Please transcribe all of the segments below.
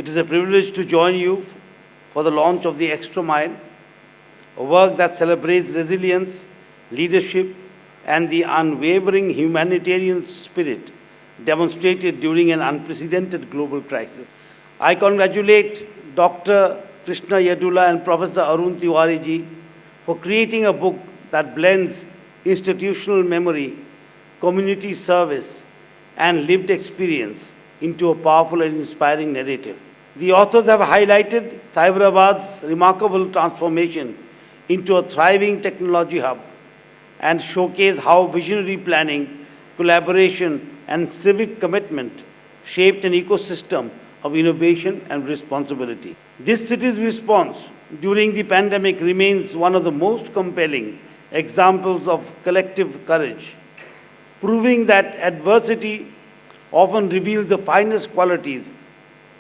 is a privilege to join you for the launch of the Extra Mile, a work that celebrates resilience, leadership, and the unwavering humanitarian spirit demonstrated during an unprecedented global crisis. I congratulate Dr. Krishna Yedula and Professor Arun Tiwari ji for creating a book that blends institutional memory, community service, and lived experience into a powerful and inspiring narrative. The authors have highlighted Cyberabad's remarkable transformation into a thriving technology hub and showcase how visionary planning, collaboration, and civic commitment shaped an ecosystem of innovation and responsibility. This city's response during the pandemic remains one of the most compelling examples of collective courage, proving that adversity often reveals the finest qualities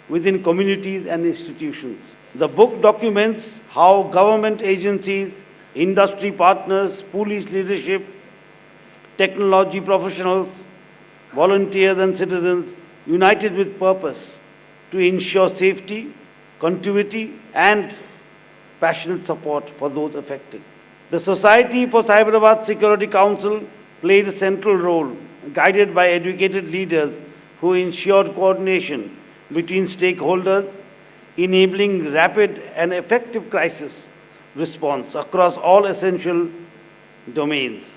within communities and institutions. The book documents how government agencies, industry partners, police leadership, technology professionals, volunteers and citizens united with purpose to ensure safety, continuity and passionate support for those affected. The Society for Cyberabad Security Council played a central role, guided by educated leaders who ensured coordination between stakeholders, enabling rapid and effective crisis response across all essential domains.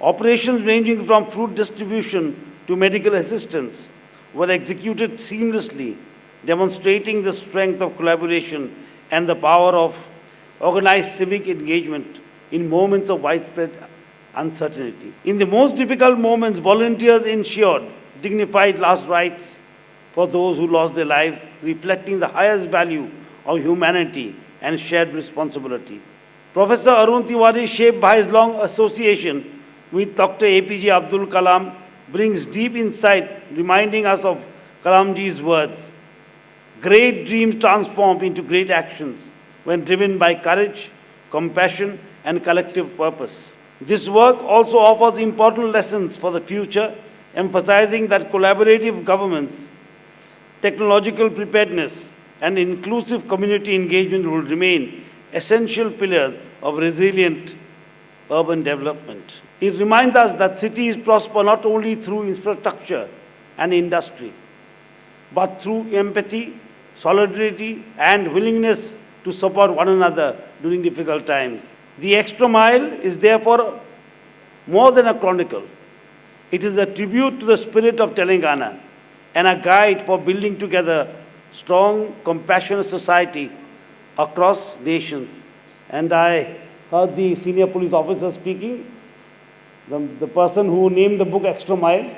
Operations ranging from food distribution to medical assistance were executed seamlessly, demonstrating the strength of collaboration and the power of organized civic engagement in moments of widespread uncertainty. In the most difficult moments, volunteers ensured dignified last rites for those who lost their lives, reflecting the highest value of humanity and shared responsibility. Professor Arun Tiwari, shaped by his long association with Dr. APJ Abdul Kalam, brings deep insight, reminding us of Kalamji's words. Great dreams transform into great actions when driven by courage, compassion, and collective purpose. This work also offers important lessons for the future, emphasizing that collaborative governments, technological preparedness, and inclusive community engagement will remain essential pillars of resilient urban development. It reminds us that cities prosper not only through infrastructure and industry, but through empathy, solidarity, and willingness to support one another during difficult times. The Extra Mile is therefore more than a chronicle. It is a tribute to the spirit of Telangana and a guide for building together strong, compassionate society across nations. And I heard the senior police officer speaking, the person who named the book Extra Mile,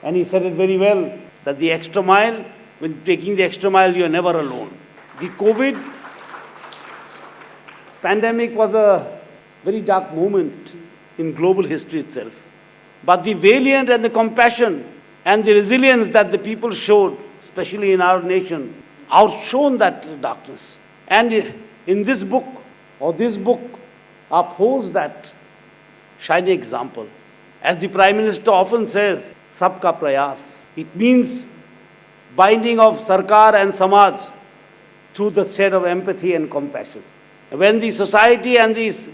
and he said it very well, that the extra mile, when taking the extra mile, you are never alone. The COVID pandemic was a very dark moment in global history itself. But the valiant and the compassion and the resilience that the people showed, especially in our nation, outshone that darkness. And in this book upholds that shining example. As the Prime Minister often says, Sabka Prayas. It means binding of Sarkar and Samaj through the thread of empathy and compassion. When the society and the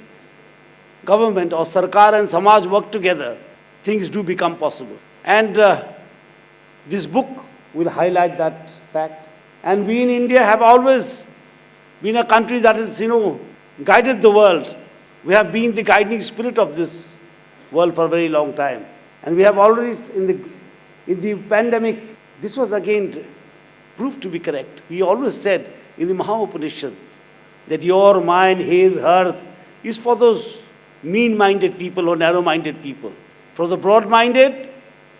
government or Sarkar and Samaj work together, things do become possible. And this book will highlight that fact. And we in India have always been a country that has, guided the world. We have been the guiding spirit of this world for a very long time. And we have always, in the pandemic, this was again proved to be correct. We always said in the Maha Upanishads that your, mine, his, hers is for those mean-minded people or narrow-minded people. For the broad-minded,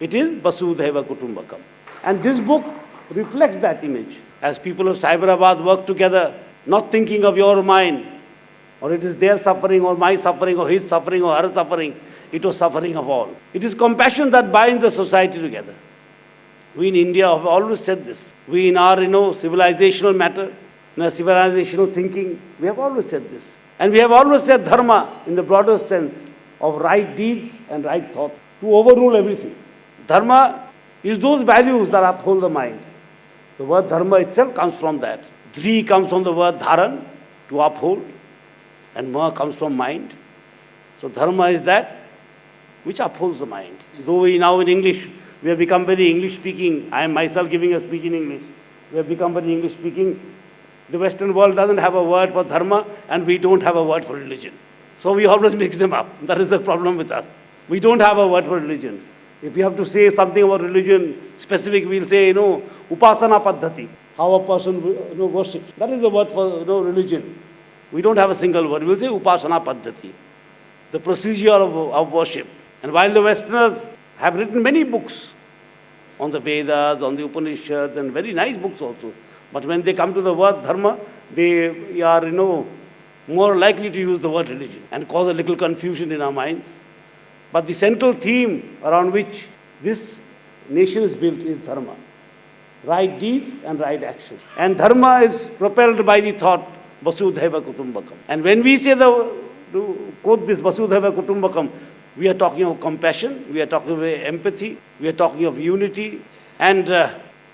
it is Vasudhaiva Kutumbakam. And this book reflects that image. As people of Cyberabad work together, not thinking of your, mine, or it is their suffering or my suffering or his suffering or her suffering, it was suffering of all. It is compassion that binds the society together. We in India have always said this. We in our, civilizational matter, in our civilizational thinking, we have always said this. And we have always said dharma in the broader sense of right deeds and right thought to overrule everything. Dharma is those values that uphold the mind. The word dharma itself comes from that. Dhri comes from the word dharan, to uphold, and ma comes from mind. So dharma is that which upholds the mind. Though we now in English, we have become very English speaking. I am myself giving a speech in English. We have become very English speaking. The Western world doesn't have a word for dharma, and we don't have a word for religion. So we always mix them up. That is the problem with us. We don't have a word for religion. If we have to say something about religion specific, we'll say, upasana paddhati, how a person worships. That is the word for religion. We don't have a single word. We'll say upasana paddhati, the procedure of worship. And while the Westerners have written many books on the Vedas, on the Upanishads, and very nice books also, but when they come to the word dharma, they are, more likely to use the word religion and cause a little confusion in our minds. But the central theme around which this nation is built is dharma. Right deeds and right action. And dharma is propelled by the thought, Vasudhaiva Kutumbakam. And when we say to quote this Vasudhaiva Kutumbakam, we are talking of compassion, we are talking of empathy, we are talking of unity. And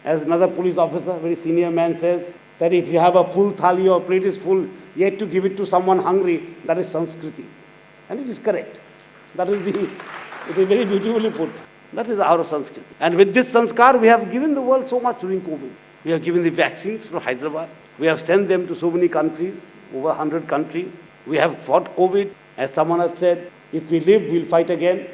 as another police officer, very senior man says, that if you have a full thali or plate is full, yet to give it to someone hungry, that is Sanskriti. And it is correct. That is it is very beautifully put. That is our Sanskriti. And with this sanskar, we have given the world so much during COVID. We have given the vaccines from Hyderabad. We have sent them to so many countries, over 100 countries. We have fought COVID. As someone has said, if we live, we'll fight again.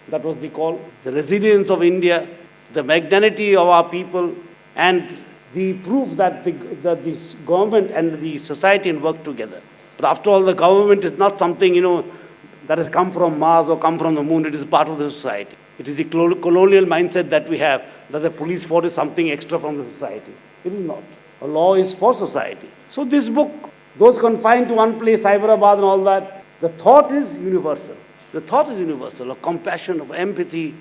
That was the call. The resilience of India, the magnanimity of our people, and the proof that this government and the society work together. But after all, the government is not something, that has come from Mars or come from the moon. It is part of the society. It is the colonial mindset that we have, that the police force is something extra from the society. It is not. A law is for society. So this book, those confined to one place, Cyberabad and all that, the thought is universal. The thought is universal, of compassion, of empathy,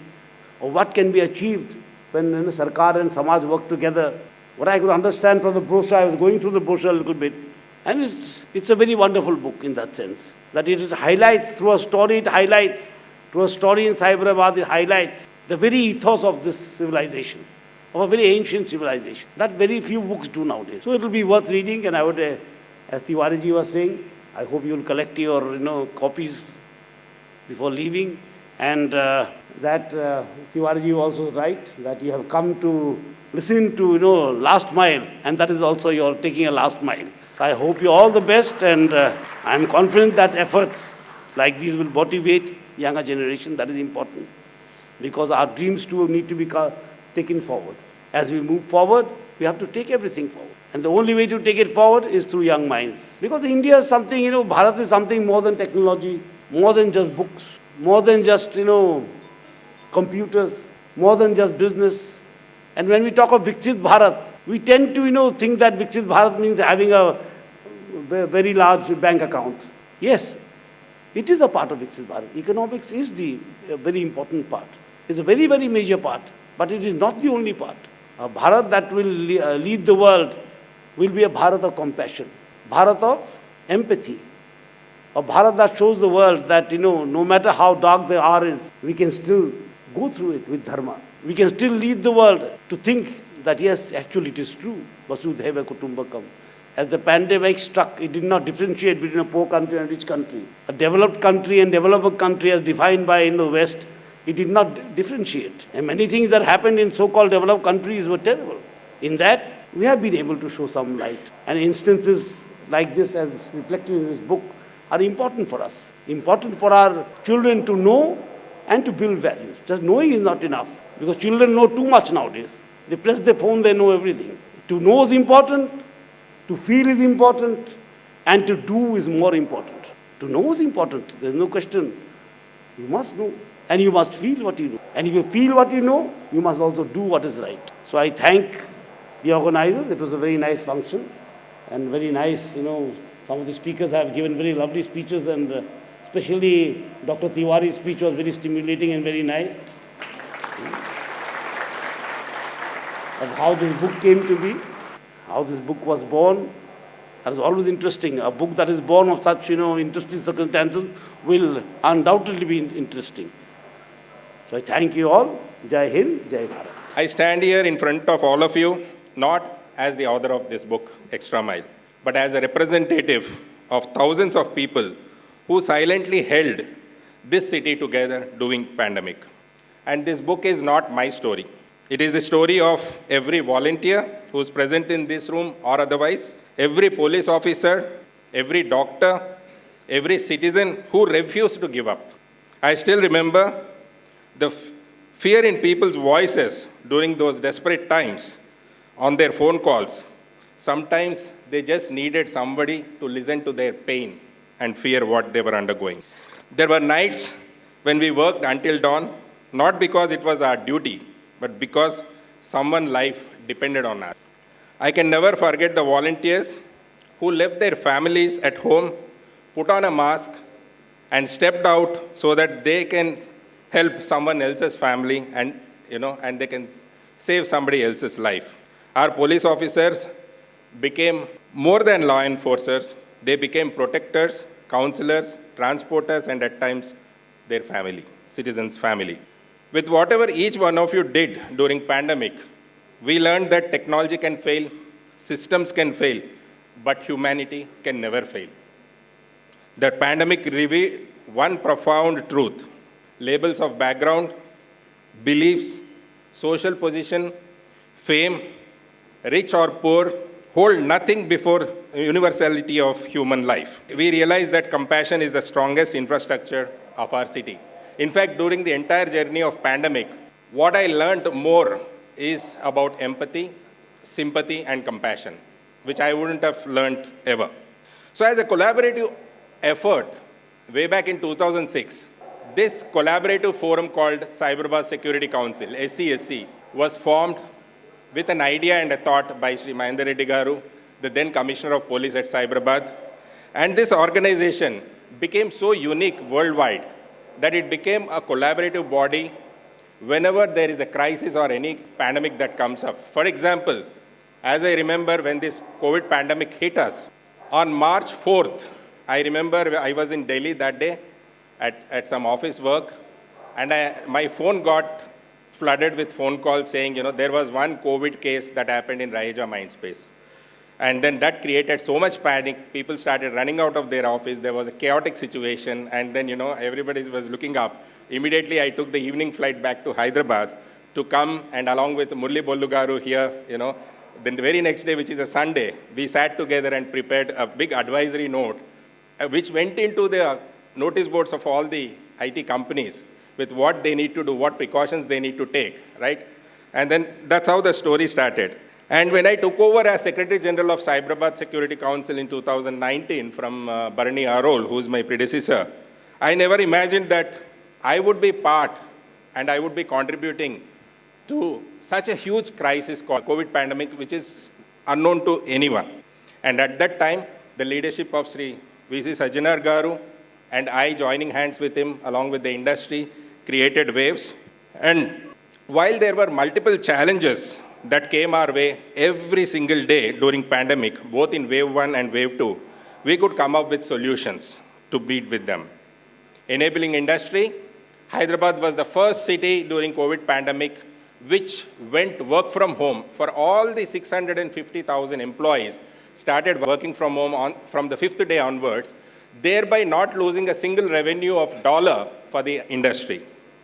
of what can be achieved when Sarkar and Samaj work together. What I could understand from the brochure, I was going through the brochure a little bit, and it's a very wonderful book in that sense. That it highlights, through a story it highlights, through a story in Cyberabad it highlights the very ethos of this civilization, of a very ancient civilization, that very few books do nowadays. So it will be worth reading, and I would, as Tiwariji was saying, I hope you will collect your copies before leaving. And that Tiwariji was also right, that you have come to listen to, last mile, and that is also you're taking a last mile. So I hope you all the best, and I am confident that efforts like these will motivate younger generation. That is important, because our dreams too need to be taken forward. As we move forward, we have to take everything forward. And the only way to take it forward is through young minds. Because India is something, Bharat is something more than technology, more than just books, more than just, computers, more than just business. And when we talk of Viksit Bharat, we tend to, think that Viksit Bharat means having a very large bank account. Yes, it is a part of Viksit Bharat. Economics is the very important part. It's a very, very major part. But it is not the only part. A Bharat that will lead the world will be a Bharat of compassion, Bharat of empathy, a Bharat that shows the world that, no matter how dark the hour is, we can still go through it with dharma. We can still lead the world to think that, yes, actually it is true, Vasudhaiva Kutumbakam. As the pandemic struck, it did not differentiate between a poor country and a rich country. A developed country and developed country as defined by the West, it did not differentiate. And many things that happened in so-called developed countries were terrible. In that, we have been able to show some light. And instances like this, as reflected in this book, are important for us. Important for our children to know and to build values. Just knowing is not enough, because children know too much nowadays. They press their phone, they know everything. To know is important, to feel is important, and to do is more important. To know is important, there's no question. You must know, and you must feel what you know. And if you feel what you know, you must also do what is right. So I thank the organizers. It was a very nice function, and very nice, some of the speakers have given very lovely speeches, and especially Dr. Tiwari's speech was very stimulating and very nice. Of how this book came to be, how this book was born. That is always interesting. A book that is born of such, interesting circumstances will undoubtedly be interesting. So I thank you all. Jai Hind, Jai Bharat. I stand here in front of all of you, not as the author of this book, Extra Mile, but as a representative of thousands of people who silently held this city together during pandemic. And this book is not my story. It is the story of every volunteer who is present in this room or otherwise, every police officer, every doctor, every citizen who refused to give up. I still remember the fear in people's voices during those desperate times on their phone calls. Sometimes they just needed somebody to listen to their pain and fear what they were undergoing. There were nights when we worked until dawn, not because it was our duty, but because someone's life depended on us. I can never forget the volunteers who left their families at home, put on a mask, and stepped out so that they can help someone else's family and they can save somebody else's life. Our police officers became more than law enforcers. They became protectors, counselors, transporters, and at times their family, citizens' family. With whatever each one of you did during pandemic, we learned that technology can fail, systems can fail, but humanity can never fail. The pandemic revealed one profound truth: labels of background, beliefs, social position, fame, rich or poor, hold nothing before universality of human life. We realize that compassion is the strongest infrastructure of our city. In fact, during the entire journey of pandemic, what I learned more is about empathy, sympathy, and compassion, which I wouldn't have learned ever. So as a collaborative effort, way back in 2006, this collaborative forum called Cyberabad Security Council, SCSC, was formed with an idea and a thought by Sri Mahendra Reddy Garu, the then Commissioner of Police at Cyberabad. And this organization became so unique worldwide that it became a collaborative body whenever there is a crisis or any pandemic that comes up. For example, as I remember when this COVID pandemic hit us, on March 4th, I remember I was in Delhi that day at some office work, and my phone got flooded with phone calls saying, there was one COVID case that happened in Raheja Mindspace. And then that created so much panic. People started running out of their office. There was a chaotic situation. And then, everybody was looking up. Immediately, I took the evening flight back to Hyderabad to come, and along with Murli Bollugaru here, then the very next day, which is a Sunday, we sat together and prepared a big advisory note, which went into the notice boards of all the IT companies with what they need to do, what precautions they need to take, right? And then that's how the story started. And when I took over as Secretary General of Cyberabad Security Council in 2019 from Barani Arol, who is my predecessor, I never imagined that I would be part and I would be contributing to such a huge crisis called COVID pandemic, which is unknown to anyone. And at that time, the leadership of Sri V.C. Sajjanar Garu and I, joining hands with him along with the industry, created waves. And while there were multiple challenges that came our way every single day during pandemic, both in wave 1 and wave 2, we could come up with solutions to beat with them. Enabling industry, Hyderabad was the first city during COVID pandemic which went work from home. For all the 650,000 employees started working from home from the 5th day onwards, thereby not losing a single revenue of dollar for the industry.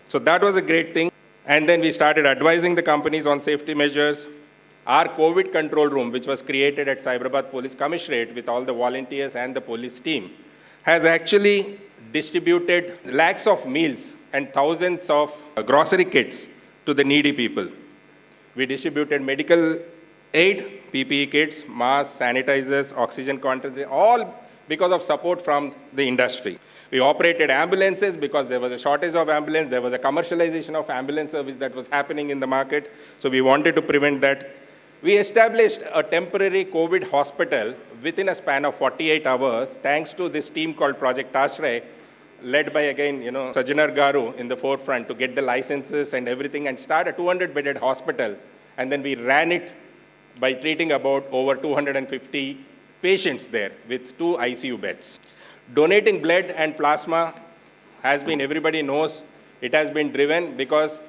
So that was a great thing. And then we started advising the companies on safety measures. Our COVID control room, which was created at Cyberabad Police Commissionerate with all the volunteers and the police team, has actually distributed lakhs of meals and thousands of grocery kits to the needy people. We distributed medical aid, PPE kits, masks, sanitizers, oxygen concentrates, all because of support from the industry. We operated ambulances because there was a shortage of ambulance. There was a commercialization of ambulance service that was happening in the market. So we wanted to prevent that. We established a temporary COVID hospital within a span of 48 hours, thanks to this team called Project Ashray, led by, again, Sajjanar Garu in the forefront to get the licenses and everything and start a 200-bedded hospital. And then we ran it by treating about over 250 patients there with 2 ICU beds. Donating blood and plasma has been, everybody knows, it has been driven because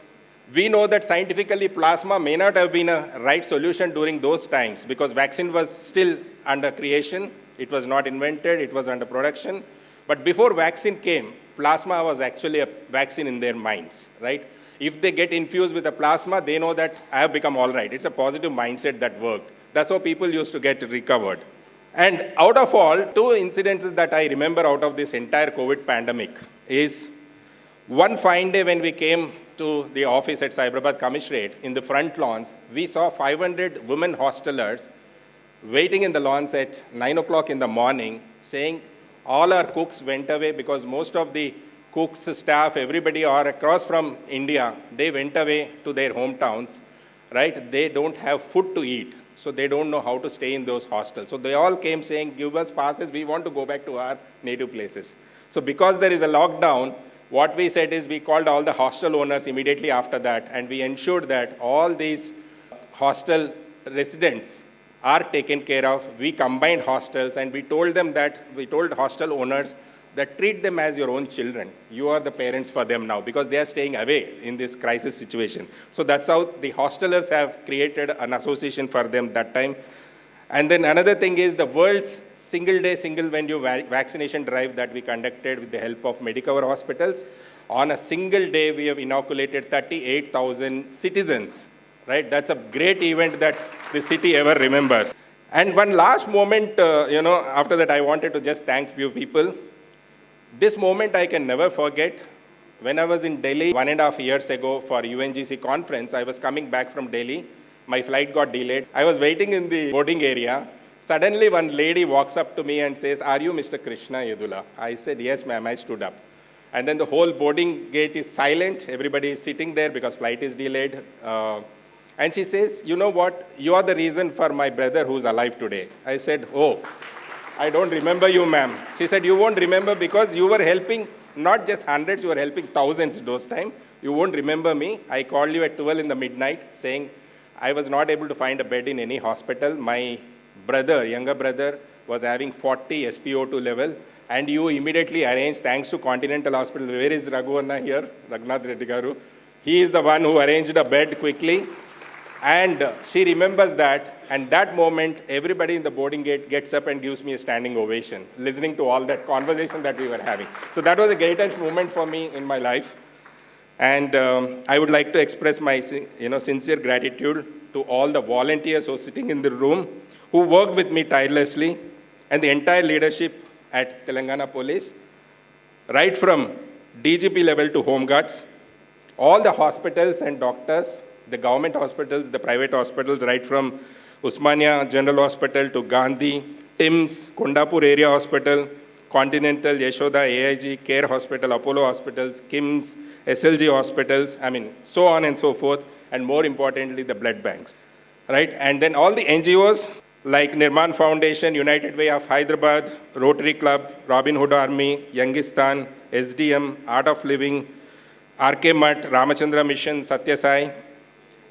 We know that scientifically plasma may not have been a right solution during those times because vaccine was still under creation. It was not invented, it was under production. But before vaccine came, plasma was actually a vaccine in their minds, right? If they get infused with the plasma, they know that I have become all right. It's a positive mindset that worked. That's how people used to get recovered. And out of all, two incidences that I remember out of this entire COVID pandemic is one fine day when we came to the office at Cyberabad Commissionerate, in the front lawns, we saw 500 women hostelers waiting in the lawns at 9 o'clock in the morning, saying all our cooks went away because most of the cooks, staff, everybody are across from India. They went away to their hometowns, right? They don't have food to eat, so they don't know how to stay in those hostels. So they all came saying, give us passes, we want to go back to our native places. So because there is a lockdown, what we said is we called all the hostel owners immediately after that, and we ensured that all these hostel residents are taken care of. We combined hostels, and we told hostel owners that treat them as your own children. You are the parents for them now because they are staying away in this crisis situation. So that's how the hostelers have created an association for them that time. And then another thing is the world's single-day, single-venue vaccination drive that we conducted with the help of Medicover hospitals. On a single day, we have inoculated 38,000 citizens, right? That's a great event that the city ever remembers. And one last moment, after that, I wanted to just thank few people. This moment I can never forget. When I was in Delhi 1.5 years ago for UNGC conference, I was coming back from Delhi. My flight got delayed. I was waiting in the boarding area. Suddenly, one lady walks up to me and says, "Are you Mr. Krishna Yedula?" I said, "Yes, ma'am." I stood up. And then the whole boarding gate is silent. Everybody is sitting there because flight is delayed. And she says, "You know what? You are the reason for my brother who's alive today." I said, "Oh, I don't remember you, ma'am." She said, "You won't remember because you were helping not just hundreds, you were helping thousands those time. You won't remember me. I called you at 12 in the midnight saying I was not able to find a bed in any hospital. My brother, younger brother, was having 40 SpO2 level, and you immediately arranged, thanks to Continental Hospital." Where is Raghu Anna here? Raghunath Reddy Garu. He is the one who arranged a bed quickly. And she remembers that, and that moment, everybody in the boarding gate gets up and gives me a standing ovation, listening to all that conversation that we were having. So that was a greatest moment for me in my life. And I would like to express my sincere gratitude to all the volunteers who are sitting in the room, who worked with me tirelessly, and the entire leadership at Telangana Police, right from DGP level to Home Guards, all the hospitals and doctors, the government hospitals, the private hospitals, right from Usmania General Hospital to Gandhi, TIMS, Kondapur Area Hospital, Continental, Yashoda, AIG, Care Hospital, Apollo Hospitals, KIMS, SLG Hospitals, so on and so forth, and more importantly, the blood banks, right? And then all the NGOs like Nirman Foundation, United Way of Hyderabad, Rotary Club, Robin Hood Army, Youngistan, SDM, Art of Living, RK Mutt, Ramachandra Mission, Satya Sai,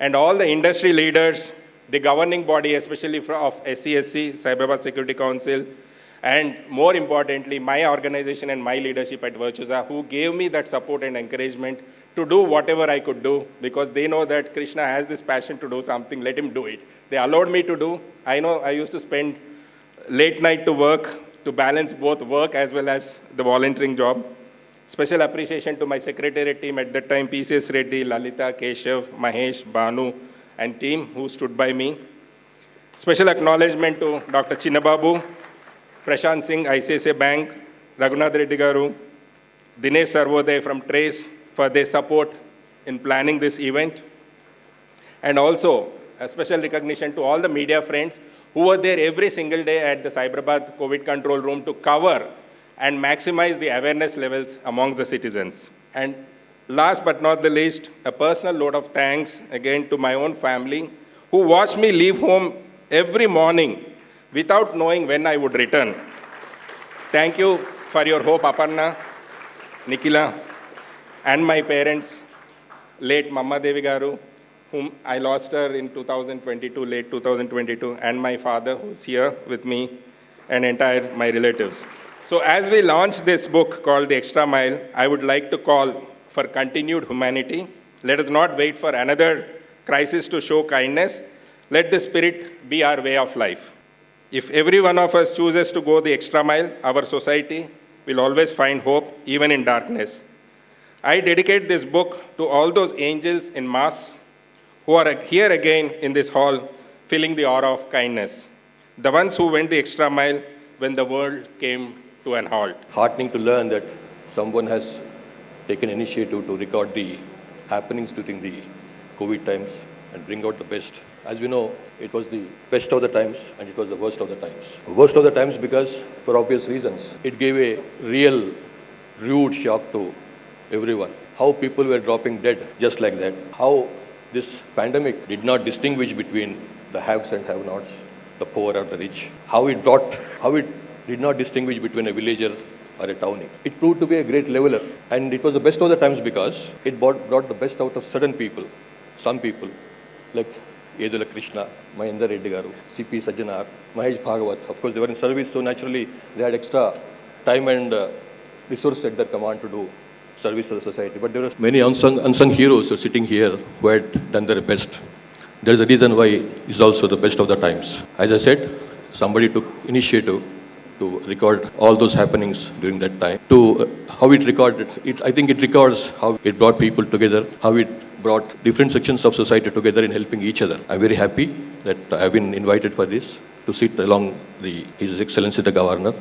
and all the industry leaders, the governing body, especially of SCSC, Cyberabad Security Council, and more importantly, my organization and my leadership at Virtusa, who gave me that support and encouragement to do whatever I could do, because they know that Krishna has this passion to do something, let him do it. They allowed me to do. I know I used to spend late night to work, to balance both work as well as the volunteering job. Special appreciation to my secretariat team at that time, PCS Reddy, Lalita, Keshav, Mahesh, Banu, and team who stood by me. Special acknowledgement to Dr. Chinnababu, Prashant Singh, ICICI Bank, Raghunath Reddy Garu, Dinesh Sarvodaya from Trace for their support in planning this event. And also a special recognition to all the media friends who were there every single day at the Cyberabad COVID control room to cover and maximize the awareness levels among the citizens. And last but not the least, a personal note of thanks again to my own family, who watched me leave home every morning without knowing when I would return. Thank you for your hope, Aparna, Nikhila, and my parents, late Mamma Devi Garu, whom I lost her in 2022, late 2022, and my father, who's here with me, and entire my relatives. So as we launch this book called The Extra Mile, I would like to call for continued humanity Let us not wait for another crisis to show kindness. Let the spirit be our way of life. If every one of us chooses to go the extra mile, our society will always find hope, even in darkness. I dedicate this book to all those angels in mass who are here again in this hall, feeling the aura of kindness. The ones who went the extra mile when the world came to an halt. Heartening to learn that someone has taken initiative to record the happenings during the COVID times and bring out the best. As we know, it was the best of the times and it was the worst of the times. Worst of the times because, for obvious reasons, it gave a real, rude shock to everyone. How people were dropping dead just like that. How this pandemic did not distinguish between the haves and have-nots, the poor or the rich. How it did not distinguish between a villager or a townie. It proved to be a great leveler. And it was the best of the times because it brought the best out of certain people. Some people, like Yedula Krishna, Mahendra Reddy Garu, C.P. Sajjanar, Mahesh Bhagavat. Of course, they were in service, so naturally they had extra time and resource at their command to do service to the society. But there were many unsung heroes who are sitting here who had done their best. There is a reason why it's also the best of the times. As I said, somebody took initiative to record all those happenings during that time. How it recorded it, I think it records how it brought people together, how it brought different sections of society together in helping each other. I'm very happy that I've been invited for this, to sit along His Excellency the Governor.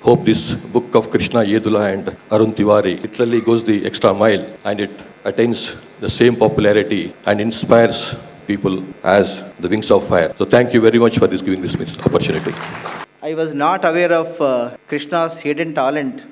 Hope this book of Krishna, Yedula and Arun Tiwari literally goes the extra mile and it attains the same popularity and inspires people as the wings of fire. So thank you very much for giving this opportunity. I was not aware of Krishna's hidden talent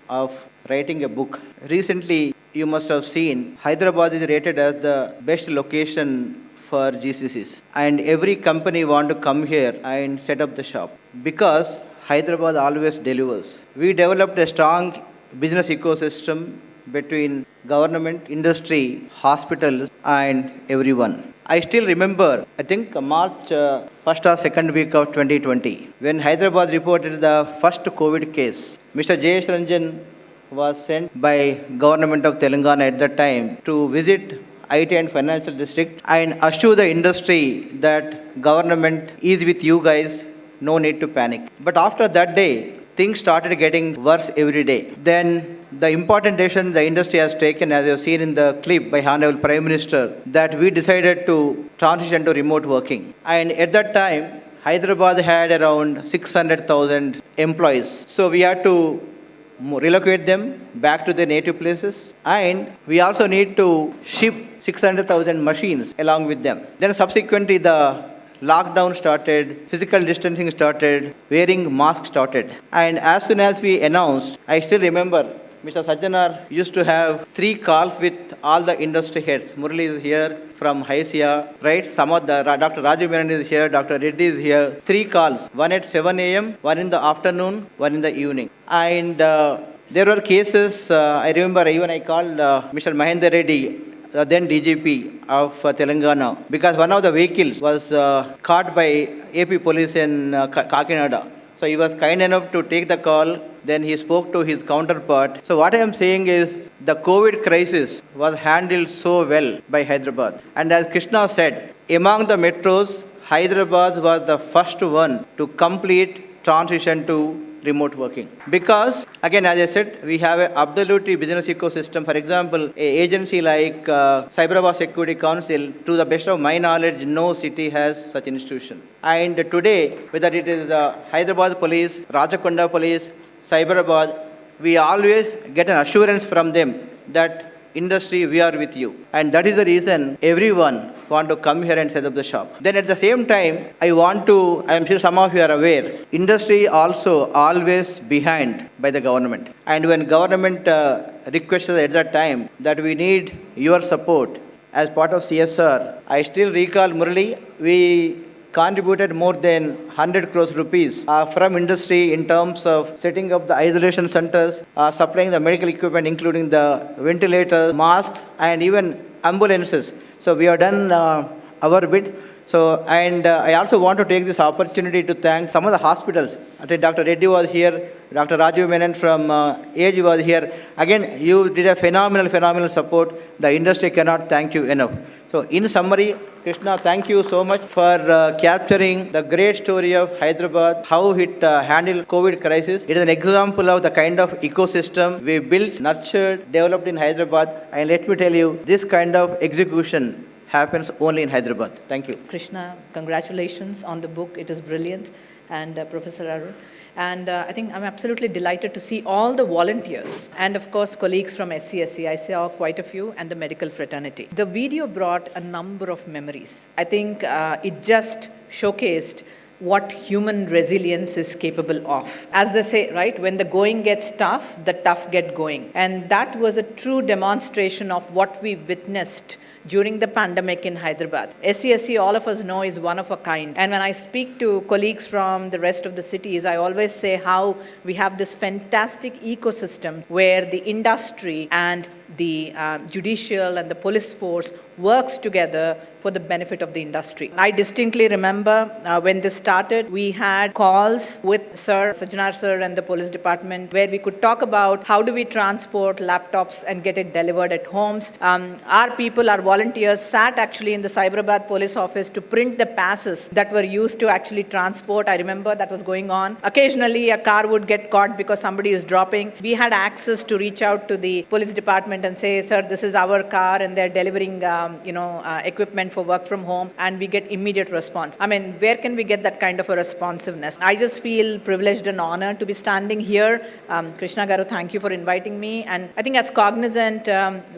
of writing a book. Recently, you must have seen, Hyderabad is rated as the best location for GCCs. And every company want to come here and set up the shop. Because Hyderabad always delivers. We developed a strong business ecosystem between government, industry, hospitals, and everyone. I still remember, I think March 1st or 2nd week of 2020, when Hyderabad reported the first COVID case. Mr. J.S. Ranjan was sent by government of Telangana at that time to visit IT and financial district and assure the industry that government is with you guys, no need to panic. But after that day, things started getting worse every day. Then the important decision the industry has taken, as you have seen in the clip by Honorable Prime Minister, that we decided to transition to remote working. And at that time, Hyderabad had around 600,000 employees. So we had to relocate them back to their native places. And we also need to ship 600,000 machines along with them. Then subsequently, the lockdown started, physical distancing started, wearing masks started. And as soon as we announced, I still remember Mr. Sajjanar used to have 3 calls with all the industry heads. Murali is here from HISIA, right? Some of the, Dr. Raju Menon is here, Dr. Reddy is here. 3 calls, one at 7 a.m., one in the afternoon, one in the evening. And there were cases, I remember even I called Mr. Mahendra Reddy, then DGP of Telangana, because one of the vehicles was caught by AP police in Kakinada. So he was kind enough to take the call. Then he spoke to his counterpart. So what I am saying is the COVID crisis was handled so well by Hyderabad. And as Krishna said, among the metros, Hyderabad was the first one to complete transition to remote working. Because, again, as I said, we have an absolutely business ecosystem. For example, an agency like Cyberabad Security Council, to the best of my knowledge, no city has such institution. And today, whether it is Hyderabad Police, Rajakonda Police, Cyberabad, we always get an assurance from them that industry, we are with you. And that is the reason everyone want to come here and set up the shop. Then at the same time, I am sure some of you are aware, industry also always behind by the government. And when government requested at that time that we need your support as part of CSR, I still recall, Murali, we contributed more than 100 crores rupees from industry in terms of setting up the isolation centers, supplying the medical equipment, including the ventilators, masks, and even ambulances. So we have done our bit. So, and I also want to take this opportunity to thank some of the hospitals. I think Dr. Reddy was here, Dr. Rajiv Menon from AGE was here. Again, you did a phenomenal support. The industry cannot thank you enough. So in summary, Krishna, thank you so much for capturing the great story of Hyderabad, how it handled COVID crisis. It is an example of the kind of ecosystem we built, nurtured, developed in Hyderabad. And let me tell you, this kind of execution happens only in Hyderabad. Thank you. Krishna, congratulations on the book. It is brilliant. And Professor Arun. And I think I'm absolutely delighted to see all the volunteers and, of course, colleagues from SCSC. I saw quite a few, and the medical fraternity. The video brought a number of memories. I think it just showcased what human resilience is capable of. As they say, right, when the going gets tough, the tough get going. And that was a true demonstration of what we witnessed during the pandemic in Hyderabad. SCSC, all of us know, is one of a kind. And when I speak to colleagues from the rest of the cities, I always say how we have this fantastic ecosystem where the industry and the judicial and the police force works together for the benefit of the industry. I distinctly remember when this started, we had calls with Sajjanar sir and the police department where we could talk about how do we transport laptops and get it delivered at homes. Our people, our volunteers sat actually in the Cyberabad police office to print the passes that were used to actually transport. I remember that was going on. Occasionally a car would get caught because somebody is dropping. We had access to reach out to the police department and say, sir, this is our car and they're delivering equipment for work from home, and we get immediate response. I mean, where can we get that kind of a responsiveness? I just feel privileged and honored to be standing here. Krishna Garu, thank you for inviting me. And I think as Cognizant,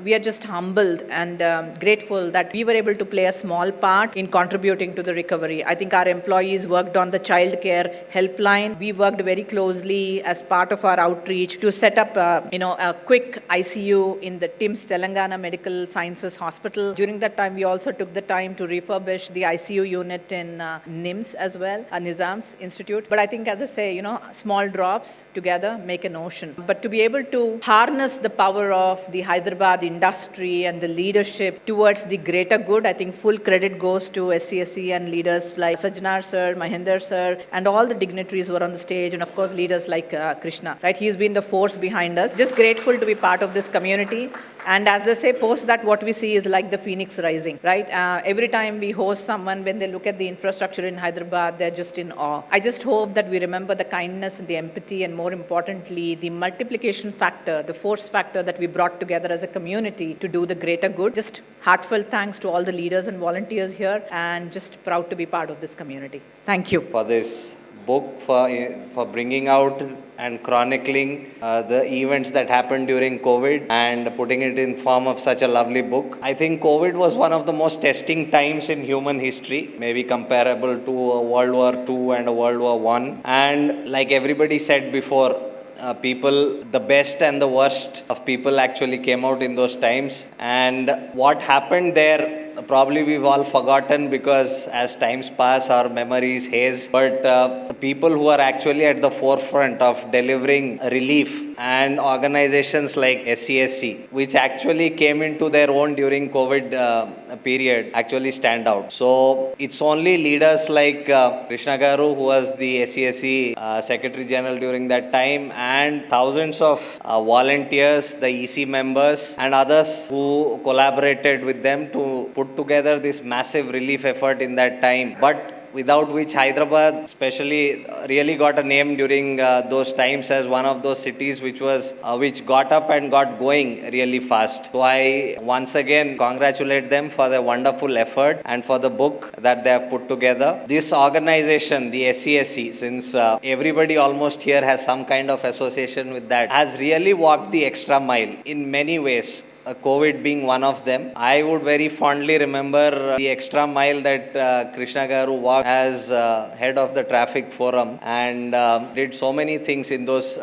we are just humbled and grateful that we were able to play a small part in contributing to the recovery. I think our employees worked on the child care helpline. We worked very closely as part of our outreach to set up a quick ICU in the TIMS Telangana Medical Sciences Hospital. During that time, we also took the time to refurbish the ICU unit in NIMS as well, Nizam's Institute. But I think, as I say, small drops together make an ocean. But to be able to harness the power of the Hyderabad industry and the leadership towards the greater good, I think full credit goes to SCSC and leaders like Sajjanar sir, Mahinder sir, and all the dignitaries who are on the stage, and of course leaders like Krishna. Right, he's been the force behind us. Just grateful to be part of this community. And as they say, post that, what we see is like the phoenix rising, right? Every time we host someone, when they look at the infrastructure in Hyderabad, they're just in awe. I just hope that we remember the kindness and the empathy, and more importantly, the multiplication factor, the force factor that we brought together as a community to do the greater good. Just heartfelt thanks to all the leaders and volunteers here, and just proud to be part of this community. Thank you. For this book, for bringing out and chronicling the events that happened during COVID and putting it in form of such a lovely book. I think COVID was one of the most testing times in human history, maybe comparable to a World War II and a World War I. And like everybody said before, the best and the worst of people actually came out in those times. And what happened there, probably we've all forgotten because as times pass, our memories haze. But people who are actually at the forefront of delivering relief, and organizations like SCSC, which actually came into their own during COVID period, actually stand out. So it's only leaders like Krishna Garu, who was the SCSC Secretary General during that time, and thousands of volunteers, the EC members and others who collaborated with them to put together this massive relief effort in that time. But without which Hyderabad especially really got a name during those times as one of those cities which got up and got going really fast. So I once again congratulate them for their wonderful effort and for the book that they have put together. This organization, the SCSC, since everybody almost here has some kind of association with that, has really walked the extra mile in many ways. COVID being one of them. I would very fondly remember the extra mile that Krishna Garu walked as head of the traffic forum, and did so many things in those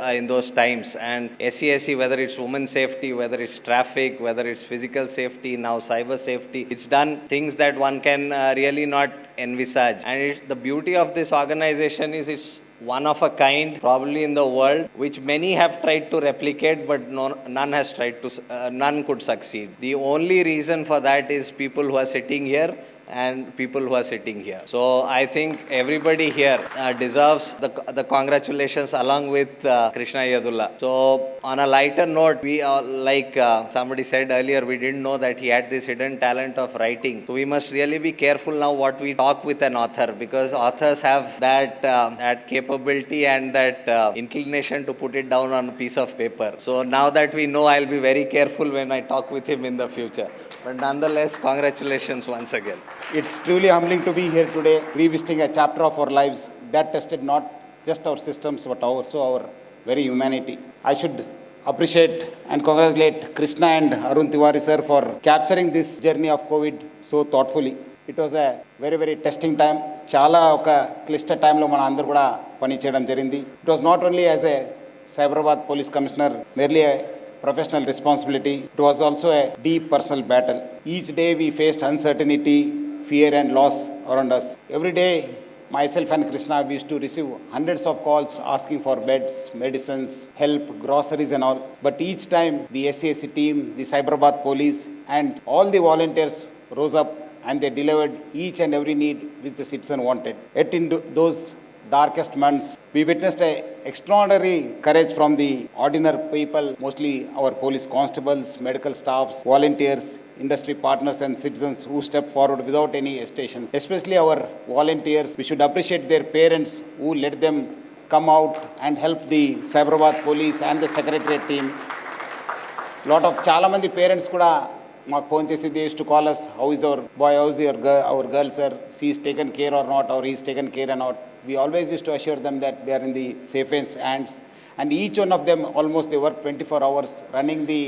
times. And SCSC, whether it's women safety, whether it's traffic, whether it's physical safety, now cyber safety, it's done things that one can really not envisage. And the beauty of this organization is it's one of a kind, probably in the world, which many have tried to replicate, but none could succeed. The only reason for that is people who are sitting here and people who are sitting here. So I think everybody here deserves the congratulations along with Krishna Yedula. So on a lighter note, we are like somebody said earlier, we didn't know that he had this hidden talent of writing. So we must really be careful now what we talk with an author, because authors have that capability and that inclination to put it down on a piece of paper. So now that we know, I'll be very careful when I talk with him in the future. But nonetheless, congratulations once again. It's truly humbling to be here today, revisiting a chapter of our lives that tested not just our systems but also our very humanity. I should appreciate and congratulate Krishna and Arun Tiwari sir for capturing this journey of COVID so thoughtfully. It was a very, very testing time. Chala oka klishta time lo mana andaru kuda pani cheyadam jarindi. It was not only as a Cyberabad Police Commissioner, merely a professional responsibility. It was also a deep personal battle. Each day we faced uncertainty, fear and loss around us. Every day, myself and Krishna, we used to receive hundreds of calls asking for beds, medicines, help, groceries and all. But each time, the SCSC team, the Cyberabad police and all the volunteers rose up and they delivered each and every need which the citizen wanted. Yet in those darkest months, we witnessed an extraordinary courage from the ordinary people, mostly our police constables, medical staffs, volunteers, industry partners and citizens who stepped forward without any hesitation. Especially our volunteers, we should appreciate their parents who let them come out and help the Cyberabad police and the secretariat team. Lot of చాలా మంది parents కూడా మాకు phone చేసి they use to call us, how is our boy, how is our girl sir, she is taken care or not, or he is taken care or not. We always used to assure them that they are in the safest hands, and each one of them almost they work 24 hours running the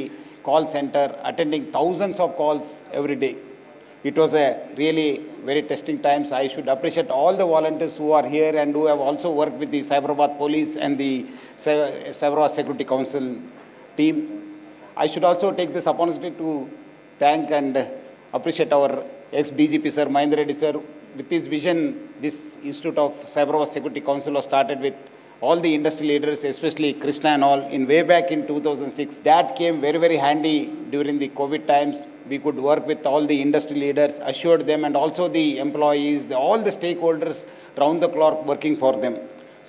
call center, attending thousands of calls every day. It was a really very testing times. I should appreciate all the volunteers who are here and who have also worked with the Cyberabad Police and the Cyberabad Security Council team. I should also take this opportunity to thank and appreciate our ex-DGP sir, Mahendra Reddy sir. With his vision, this Institute of Cyberabad Security Council was started with all the industry leaders, especially Krishna and all, in way back in 2006. That came very, very handy during the COVID times. We could work with all the industry leaders, assured them, and also the employees, all the stakeholders round the clock working for them.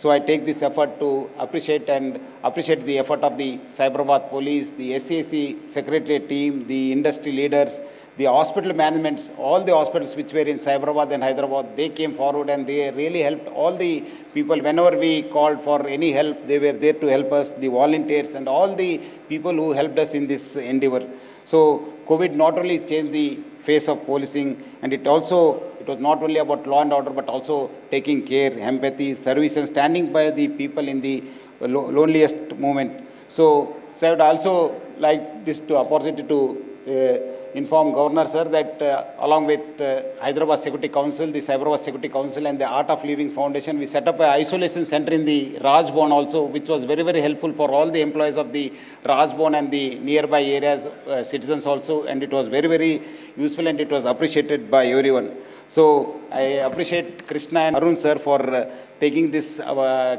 So I take this effort to appreciate the effort of the Cyberabad Police, the SCSC Secretariat team, the industry leaders, the hospital managements, all the hospitals which were in Cyberabad and Hyderabad, they came forward and they really helped all the people. Whenever we called for any help, they were there to help us, the volunteers and all the people who helped us in this endeavor. So COVID not only changed the face of policing, and it was not only about law and order, but also taking care, empathy, service, and standing by the people in the loneliest moment. So I would also like this opportunity to inform Governor sir that along with Hyderabad Security Council, the Cyberabad Security Council and the Art of Living Foundation, we set up an isolation center in the Rajbhavan also, which was very, very helpful for all the employees of the Rajbhavan and the nearby areas, citizens also, and it was very, very useful and it was appreciated by everyone. So I appreciate Krishna and Arun sir for taking this,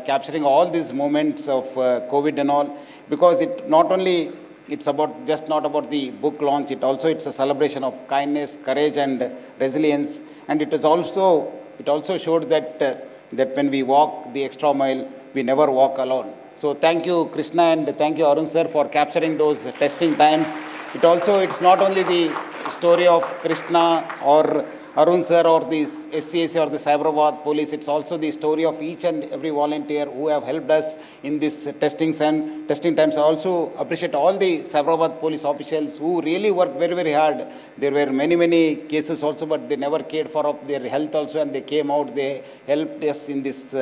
capturing all these moments of COVID and all, because it's not about the book launch. It's a celebration of kindness, courage, and resilience. And it also showed that when we walk the extra mile, we never walk alone. So thank you, Krishna, and thank you, Arun sir, for capturing those testing times. It's not only the story of Krishna or Arun sir or the SCSC or the Cyberabad Police, it's also the story of each and every volunteer who have helped us in this testing times. I also appreciate all the Cyberabad Police officials who really worked very, very hard. There were many, many cases also, but they never cared for their health also, and they came out, they helped us in this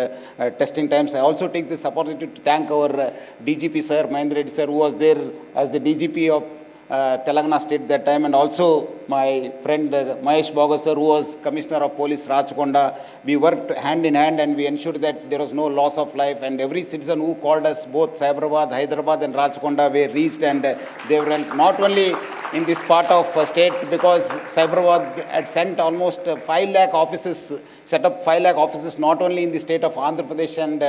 testing times. I also take this opportunity to thank our DGP sir, Mahendra Reddy sir, who was there as the DGP of Telangana state that time, and also my friend Mahesh Boga sir, who was Commissioner of Police Rajkonda. We worked hand in hand and we ensured that there was no loss of life, and every citizen who called us, both Cyberabad, Hyderabad and Rajkonda, were reached, and they were not only in this part of state, because Cyberabad had sent almost 5 lakh offices, set up 5 lakh offices not only in the state of Andhra Pradesh and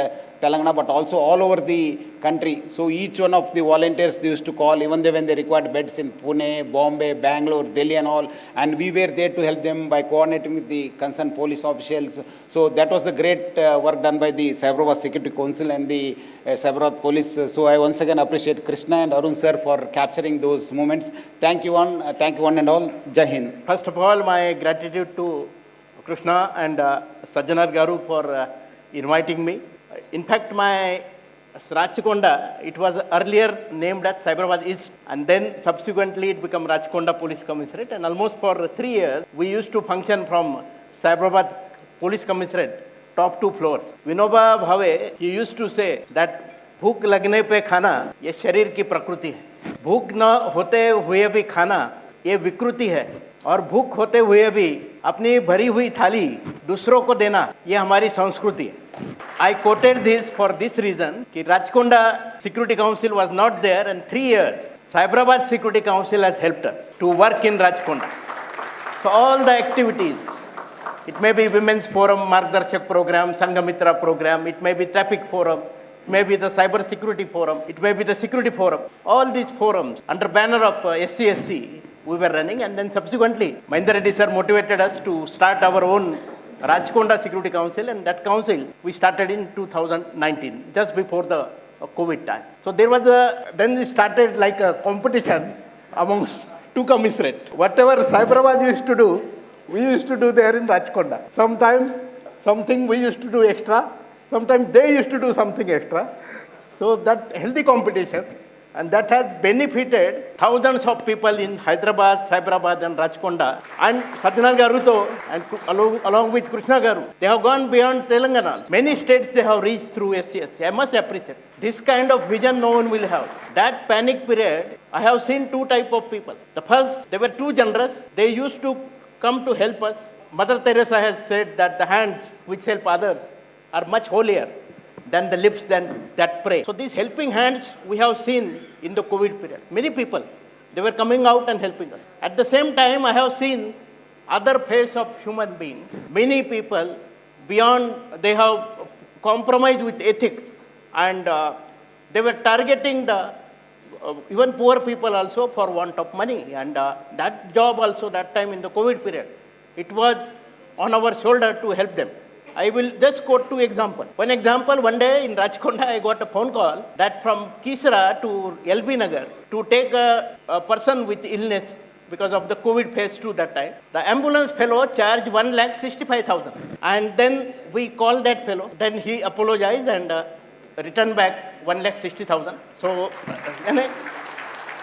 Telangana, but also all over the country. So each one of the volunteers they used to call, even when they required beds in Pune, Bombay, Bangalore, Delhi and all, and we were there to help them by coordinating with the concerned police officials. So that was the great work done by the Cyberabad Security Council and the Cyberabad Police. So I once again appreciate Krishna and Arun sir for capturing those moments. Thank you one and all. Jai Hind. First of all, my gratitude to Krishna and Sajjanar Garu for inviting me. In fact, my Rachakonda, it was earlier named as Cyberabad East, and then subsequently it became Rachakonda Police Commissariat, and almost for 3 years, we used to function from Cyberabad Police Commissariat, top 2 floors. Vinoba Bhave, he used to say that भूख लगने पे खाना ये शरीर की प्रकृति है, भूख न होते हुए भी खाना ये विकृति है, और भूख होते हुए भी अपनी भरी हुई थाली दूसरों को देना ये हमारी संस्कृति है. I quoted this for this reason कि Rachakonda Security Council was not there, and 3 years Cyberabad Security Council has helped us to work in Rachakonda. So all the activities, it may be Women's Forum Margdarshak program, Sanghamitra program, it may be Traffic Forum, it may be the Cyber Security Forum, it may be the Security Forum. All these forums under banner of SCSC we were running, and then subsequently Mahendra Reddy sir motivated us to start our own Rachakonda Security Council, and that council we started in 2019, just before the COVID time. So there was then we started like a competition amongst 2 commissariats. Whatever Cyberabad used to do, we used to do there in Rachakonda. Sometimes something we used to do extra, sometimes they used to do something extra. So that healthy competition, and that has benefited thousands of people in Hyderabad, Cyberabad and Rachakonda. And Sajjanar Garu and along with Krishna Garu, they have gone beyond Telangana. Many states they have reached through SCSC. I must appreciate. This kind of vision no one will have. That panic period, I have seen 2 types of people. The first, they were too generous. They used to come to help us. Mother Teresa has said that the hands which help others are much holier than the lips that pray. So these helping hands we have seen in the COVID period. Many people, they were coming out and helping us. At the same time, I have seen other face of human being. Many people, beyond, they have compromised with ethics, and they were targeting the even poor people also for want of money. And that job also, that time in the COVID period, it was on our shoulder to help them. I will just quote 2 examples. One example, one day in Rachakonda, I got a phone call that from Kisra to LB Nagar to take a person with illness because of the COVID phase 2 that time. The ambulance fellow charged 1,65,000. And then we called that fellow. Then he apologized and returned back 1,60,000. So,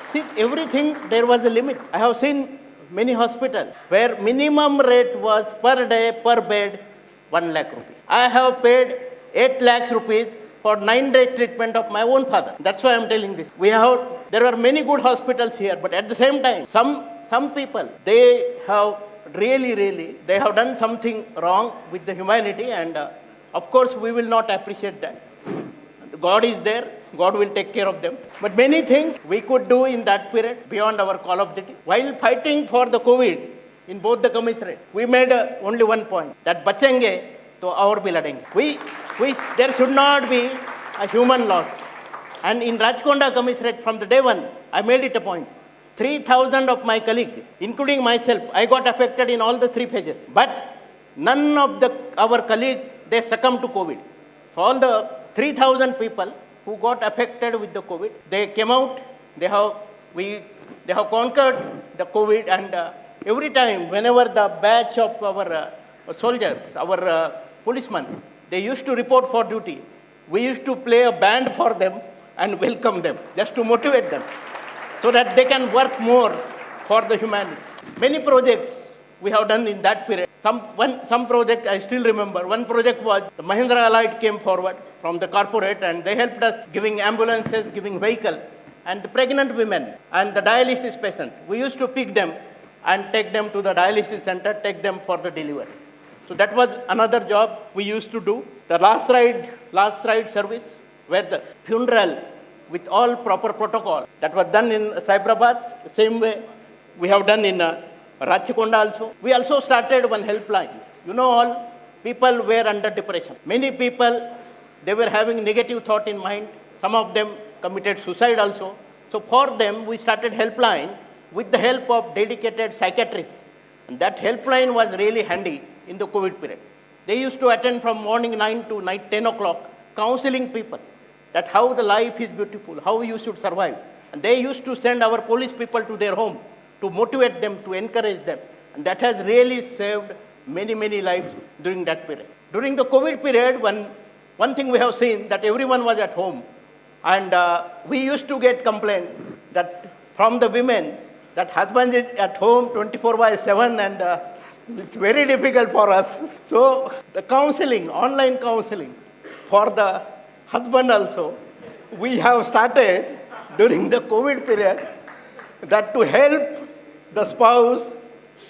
see, everything, there was a limit. I have seen many hospitals where minimum rate was per day, per bed, 1 lakh rupees. I have paid 8 lakhs rupees for 9-day treatment of my own father. That's why I'm telling this. There are many good hospitals here, but at the same time, some people, they have really, they have done something wrong with the humanity, and of course, we will not appreciate that. God is there, God will take care of them. But many things we could do in that period beyond our call of duty. While fighting for the COVID, in both the commissariat, we made only one point, that bachenge to aur bhi ladenge. There should not be a human loss. And in Rachakonda commissariat, from the day 1, I made it a point. 3,000 of my colleagues, including myself, I got affected in all the 3 phases. But none of our colleagues, they succumbed to COVID. So all the 3,000 people who got affected with the COVID, they came out, they have conquered the COVID, and every time, whenever the batch of our soldiers, our policemen, they used to report for duty, we used to play a band for them and welcome them, just to motivate them, so that they can work more for the humanity. Many projects we have done in that period. Some project I still remember. One project was the Mahindra Allied came forward from the corporate, and they helped us giving ambulances, giving vehicle, and the pregnant women and the dialysis patient. We used to pick them and take them to the dialysis center, take them for the delivery. So that was another job we used to do. The last ride service, where the funeral with all proper protocol, that was done in Cyberabad, same way. we have done in Rachikonda also. We also started one helpline. You know, all people were under depression. Many people, they were having negative thought in mind. Some of them committed suicide also. So for them, we started helpline with the help of dedicated psychiatrists. And that helpline was really handy in the COVID period. They used to attend from morning 9 to night 10 o'clock, counseling people that how the life is beautiful, how you should survive. And they used to send our police people to their home to motivate them, to encourage them. And that has really saved many, many lives during that period. During the COVID period, one thing we have seen that everyone was at home. And we used to get complaint that from the women that husband is at home 24/7 and it's very difficult for us. So the counseling, online counseling for the husband also, we have started during the COVID period that to help the spouse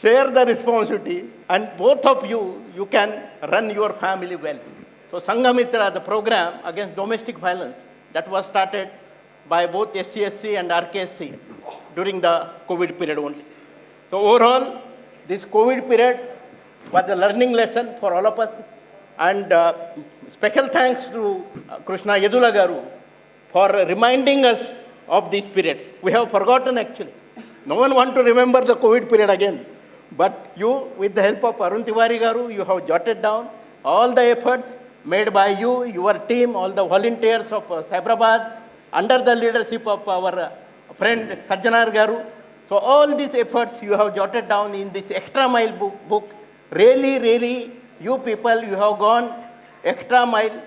share the responsibility and both of you can run your family well. So Sanghamitra, the program against domestic violence, that was started by both SCSC and RKSC during the COVID period only. So overall, this COVID period was a learning lesson for all of us. And special thanks to Krishna Yedula Garu for reminding us of this period. We have forgotten actually. No one wants to remember the COVID period again. But you, with the help of Arun Tiwari Garu, you have jotted down all the efforts made by you, your team, all the volunteers of Cyberabad, under the leadership of our friend Sajjanar Garu. So all these efforts you have jotted down in this extra mile book. Really, you people, you have gone extra mile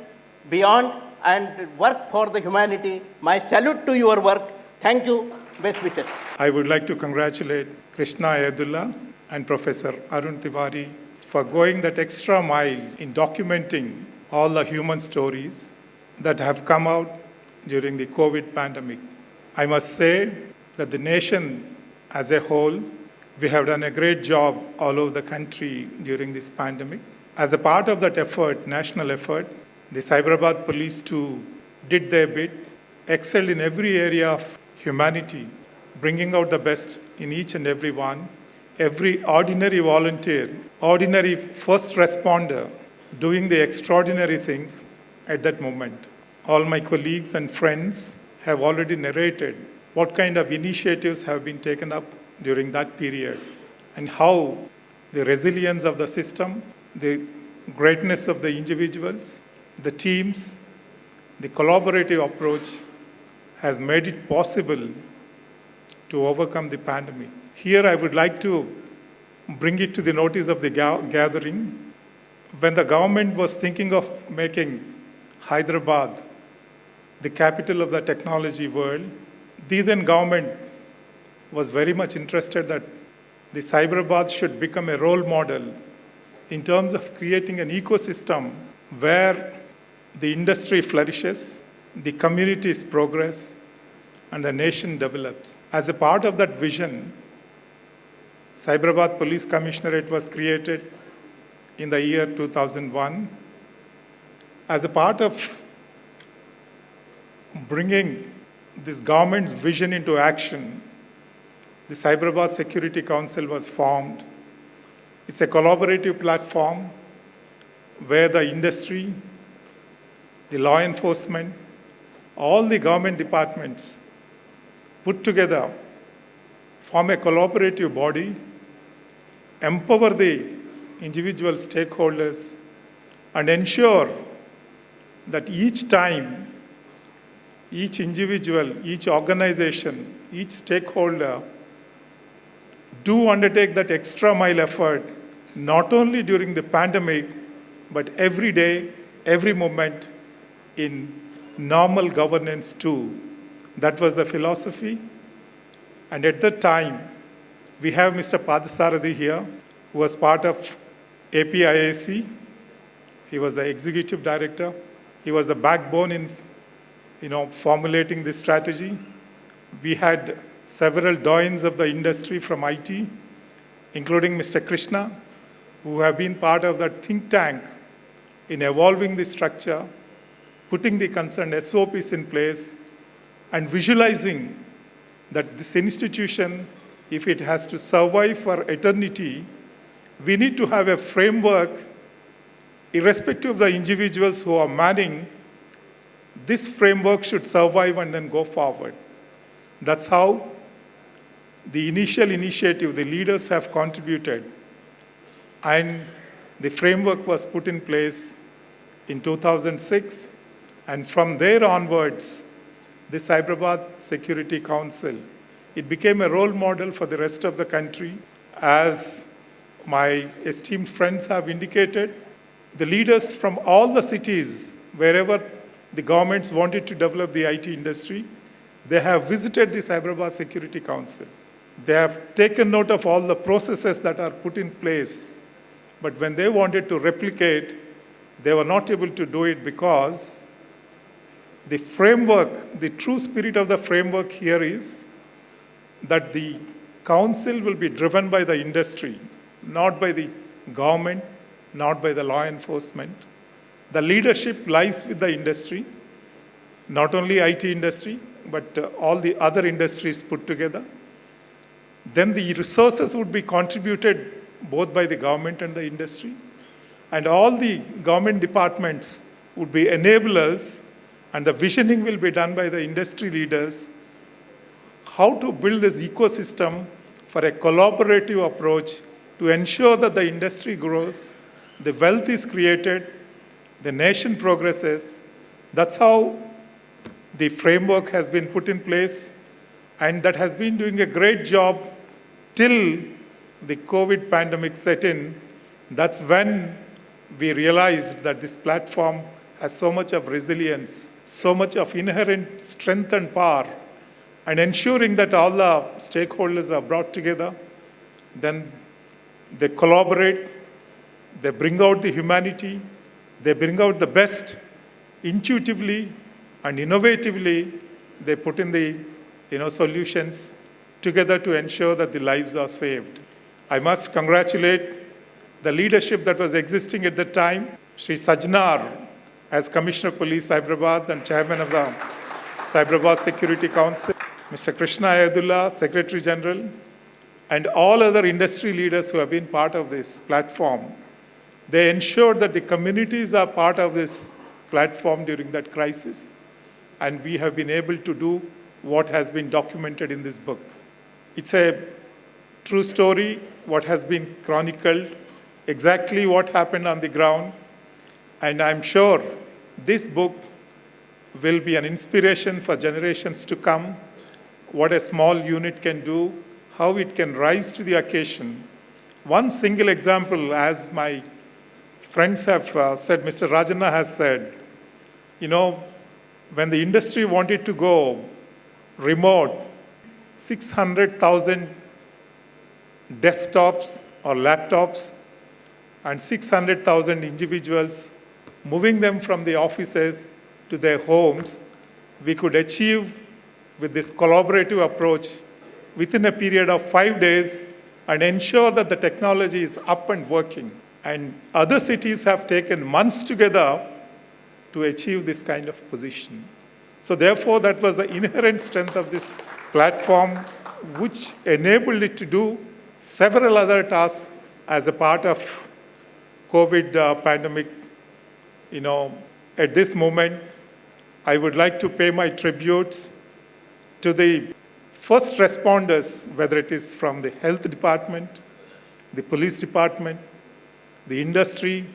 beyond and work for the humanity. My salute to your work. Thank you. Best wishes. I would like to congratulate Krishna Yedula and Professor Arun Tiwari for going that extra mile in documenting all the human stories that have come out during the COVID pandemic. I must say that the nation as a whole, we have done a great job all over the country during this pandemic. As a part of that effort, national effort, the Cyberabad police too did their bit, excelled in every area of humanity, bringing out the best in each and every one. Every ordinary volunteer, ordinary first responder, doing the extraordinary things at that moment. All my colleagues and friends have already narrated what kind of initiatives have been taken up during that period and how the resilience of the system, the greatness of the individuals, the teams, the collaborative approach has made it possible to overcome the pandemic. Here I would like to bring it to the notice of the gathering. When the government was thinking of making Hyderabad the capital of the technology world, the then government was very much interested that the Cyberabad should become a role model in terms of creating an ecosystem where the industry flourishes, the communities progress, and the nation develops. As a part of that vision, Cyberabad Police Commissionerate was created in the year 2001. As a part of bringing this government's vision into action, the Cyberabad Security Council was formed. It's a collaborative platform where the industry, the law enforcement, all the government departments put together, form a collaborative body, empower the individual stakeholders, and ensure that each time, each individual, each organization, each stakeholder do undertake that extra mile effort, not only during the pandemic, but every day, every moment in normal governance too. That was the philosophy. And at that time, we have Mr. Padasarathi here, who was part of APIAC. He was the executive director. He was the backbone in formulating this strategy. We had several doyens of the industry from IT, including Mr. Krishna, who have been part of that think tank in evolving the structure, putting the concerned SOPs in place, and visualizing that this institution if it has to survive for eternity, we need to have a framework, irrespective of the individuals who are manning. This framework should survive and then go forward. That's how the initial initiative, the leaders have contributed, and the framework was put in place in 2006, and from there onwards, the Cyberabad Security Council, it became a role model for the rest of the country. As my esteemed friends have indicated, the leaders from all the cities, wherever the governments wanted to develop the IT industry, they have visited the Cyberabad Security Council. They have taken note of all the processes that are put in place. But when they wanted to replicate, they were not able to do it because the framework, the true spirit of the framework here is that the council will be driven by the industry, not by the government, not by the law enforcement. The leadership lies with the industry, not only IT industry, but all the other industries put together. Then the resources would be contributed both by the government and the industry. And all the government departments would be enablers, and the visioning will be done by the industry leaders, how to build this ecosystem for a collaborative approach to ensure that the industry grows, the wealth is created, the nation progresses. That's how the framework has been put in place, and that has been doing a great job till the COVID pandemic set in. That's when we realized that this platform has so much of resilience, so much of inherent strength and power, and ensuring that all the stakeholders are brought together, then they collaborate, they bring out the humanity, they bring out the best intuitively and innovatively. They put in the solutions together to ensure that the lives are saved. I must congratulate the leadership that was existing at that time, Sri Sajnar as Commissioner of Police, Hyderabad, and Chairman of the Cyberabad Security Council, Mr. Krishna Yedula, Secretary General, and all other industry leaders who have been part of this platform. They ensured that the communities are part of this platform during that crisis, and we have been able to do what has been documented in this book. It's a true story, what has been chronicled, exactly what happened on the ground, and I'm sure this book will be an inspiration for generations to come, what a small unit can do, how it can rise to the occasion. One single example, as my friends have said, Mr. Rajanna has said, when the industry wanted to go remote, 600,000 desktops or laptops and 600,000 individuals, moving them from the offices to their homes, we could achieve with this collaborative approach within a period of 5 days and ensure that the technology is up and working. And other cities have taken months together to achieve this kind of position. So therefore, that was the inherent strength of this platform, which enabled it to do several other tasks as a part of COVID pandemic. At this moment, I would like to pay my tributes to the first responders, whether it is from the health department, the police department, the industry,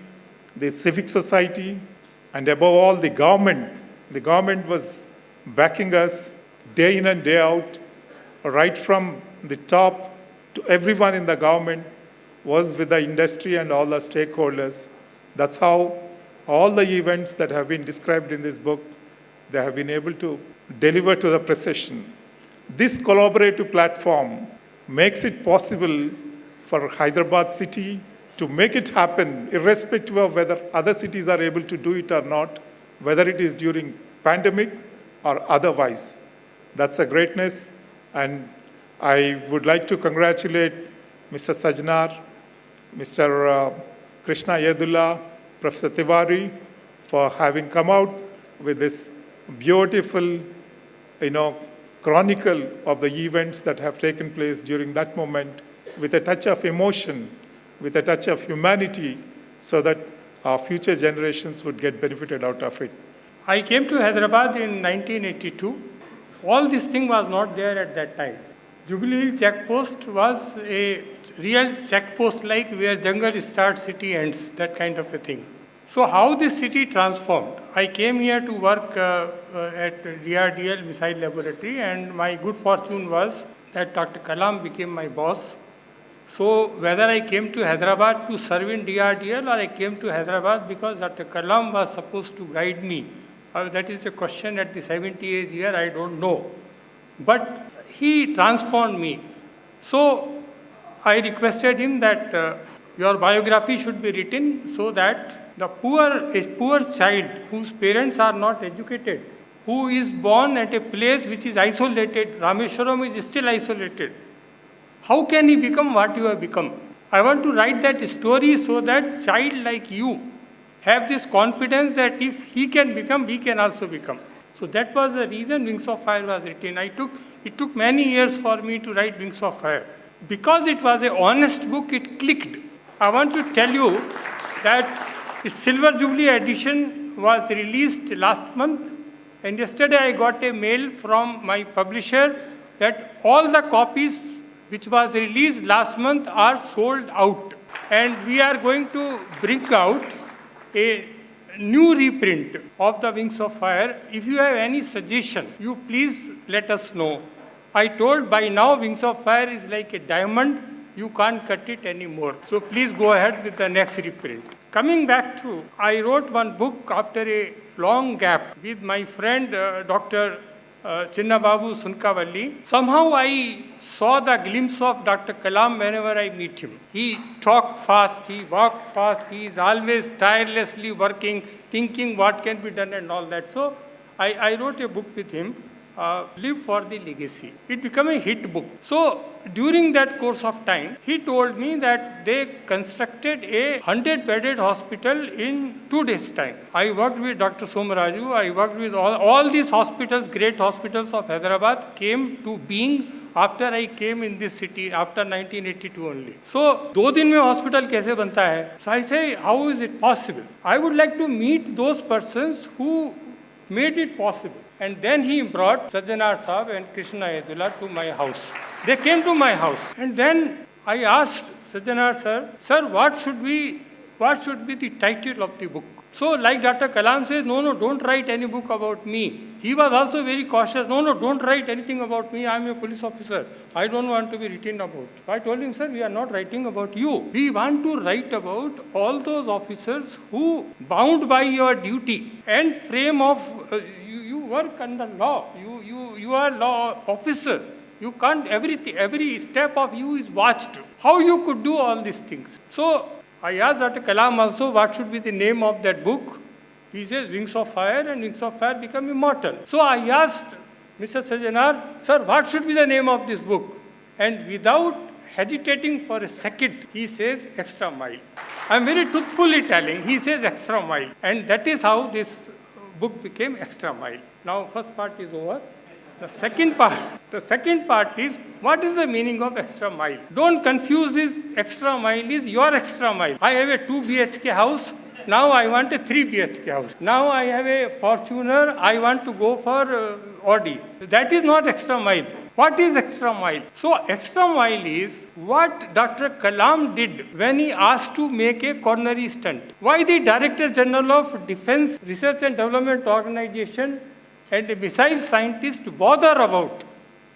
the civic society, and above all, the government. The government was backing us day in and day out, right from the top to everyone in the government was with the industry and all the stakeholders. That's how all the events that have been described in this book, they have been able to deliver to the precision. This collaborative platform makes it possible for Hyderabad city to make it happen, irrespective of whether other cities are able to do it or not, whether it is during pandemic or otherwise. That's a greatness, and I would like to congratulate Mr. Sajnar, Mr. Krishna Yedula, Professor Tiwari for having come out with this beautiful, chronicle of the events that have taken place during that moment with a touch of emotion, with a touch of humanity, so that our future generations would get benefited out of it. I came to Hyderabad in 1982. All this thing was not there at that time. Jubilee checkpost was a real checkpost like where jungle starts, city ends, that kind of a thing. So how this city transformed? I came here to work at DRDL Missile Laboratory, and my good fortune was that Dr. Kalam became my boss. So whether I came to Hyderabad to serve in DRDL or I came to Hyderabad because Dr. Kalam was supposed to guide me, that is a question at the 78th year, I don't know. But he transformed me. So I requested him that your biography should be written so that a poor child whose parents are not educated, who is born at a place which is isolated, Rameshwaram is still isolated. How can he become what you have become? I want to write that story so that child like you have this confidence that if he can become, we can also become. So that was the reason Wings of Fire was written. It took many years for me to write Wings of Fire. Because it was an honest book, it clicked. I want to tell you that its Silver Jubilee edition was released last month, and yesterday I got a mail from my publisher that all the copies which was released last month are sold out. And we are going to bring out a new reprint of the Wings of Fire. If you have any suggestion, you please let us know. I told by now Wings of Fire is like a diamond, you can't cut it anymore. So please go ahead with the next reprint. Coming back to, I wrote one book after a long gap with my friend Dr. Chinnababu Sunkavalli. Somehow I saw the glimpse of Dr. Kalam whenever I meet him. He talked fast, he walked fast, he is always tirelessly working, thinking what can be done and all that. So I wrote a book with him, Live for the Legacy. It became a hit book. So during that course of time, he told me that they constructed a 100-bedded hospital in 2 days' time. I worked with Dr. Somaraju, I worked with all these hospitals, great hospitals of Hyderabad came to being after I came in this city, after 1982 only. So, 2 दिन में hospital कैसे बनता है? So I say, how is it possible? I would like to meet those persons who made it possible. And then he brought Sajjanar Sahab and Krishna Yedula to my house. They came to my house. And then I asked Sajjanar sir, what should be the title of the book? So like Dr. Kalam says, no, don't write any book about me. He was also very cautious. No, don't write anything about me. I am a police officer. I don't want to be written about. So I told him, sir, we are not writing about you. We want to write about all those officers who, bound by your duty and frame of, you work under law. You are law officer. You can't, every step of you is watched. How you could do all these things? So I asked Dr. Kalam also what should be the name of that book. He says Wings of Fire, and Wings of Fire become immortal. So I asked Mr. Sajjanar, sir, what should be the name of this book? And without hesitating for a second, he says Extra Mile. I'm very truthfully telling, he says Extra Mile. And that is how this book became Extra Mile. Now, first part is over. The second part is, what is the meaning of extra mile? Don't confuse this extra mile is your extra mile. I have a 2 BHK house. Now I want a 3 BHK house. Now I have a Fortuner. I want to go for Audi. That is not extra mile. What is extra mile? So extra mile is what Dr. Kalam did when he asked to make a coronary stunt. Why the Director General of Defense Research and Development Organization and a missile scientist bother about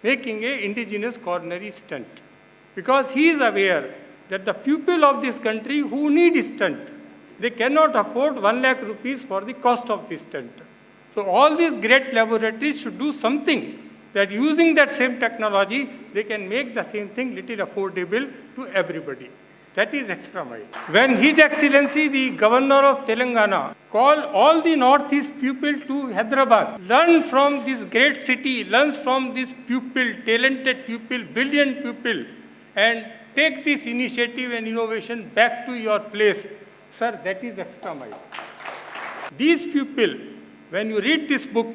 making an indigenous coronary stunt? Because he is aware that the people of this country who need a stunt, they cannot afford 1 lakh rupees for the cost of this stunt. So all these great laboratories should do something that using that same technology, they can make the same thing little affordable to everybody. That is extra mile. When His Excellency, the Governor of Telangana, called all the Northeast people to Hyderabad, learn from this great city, learns from this pupil, talented pupil, brilliant pupil, and take this initiative and innovation back to your place. Sir, that is extra mile. These people, when you read this book,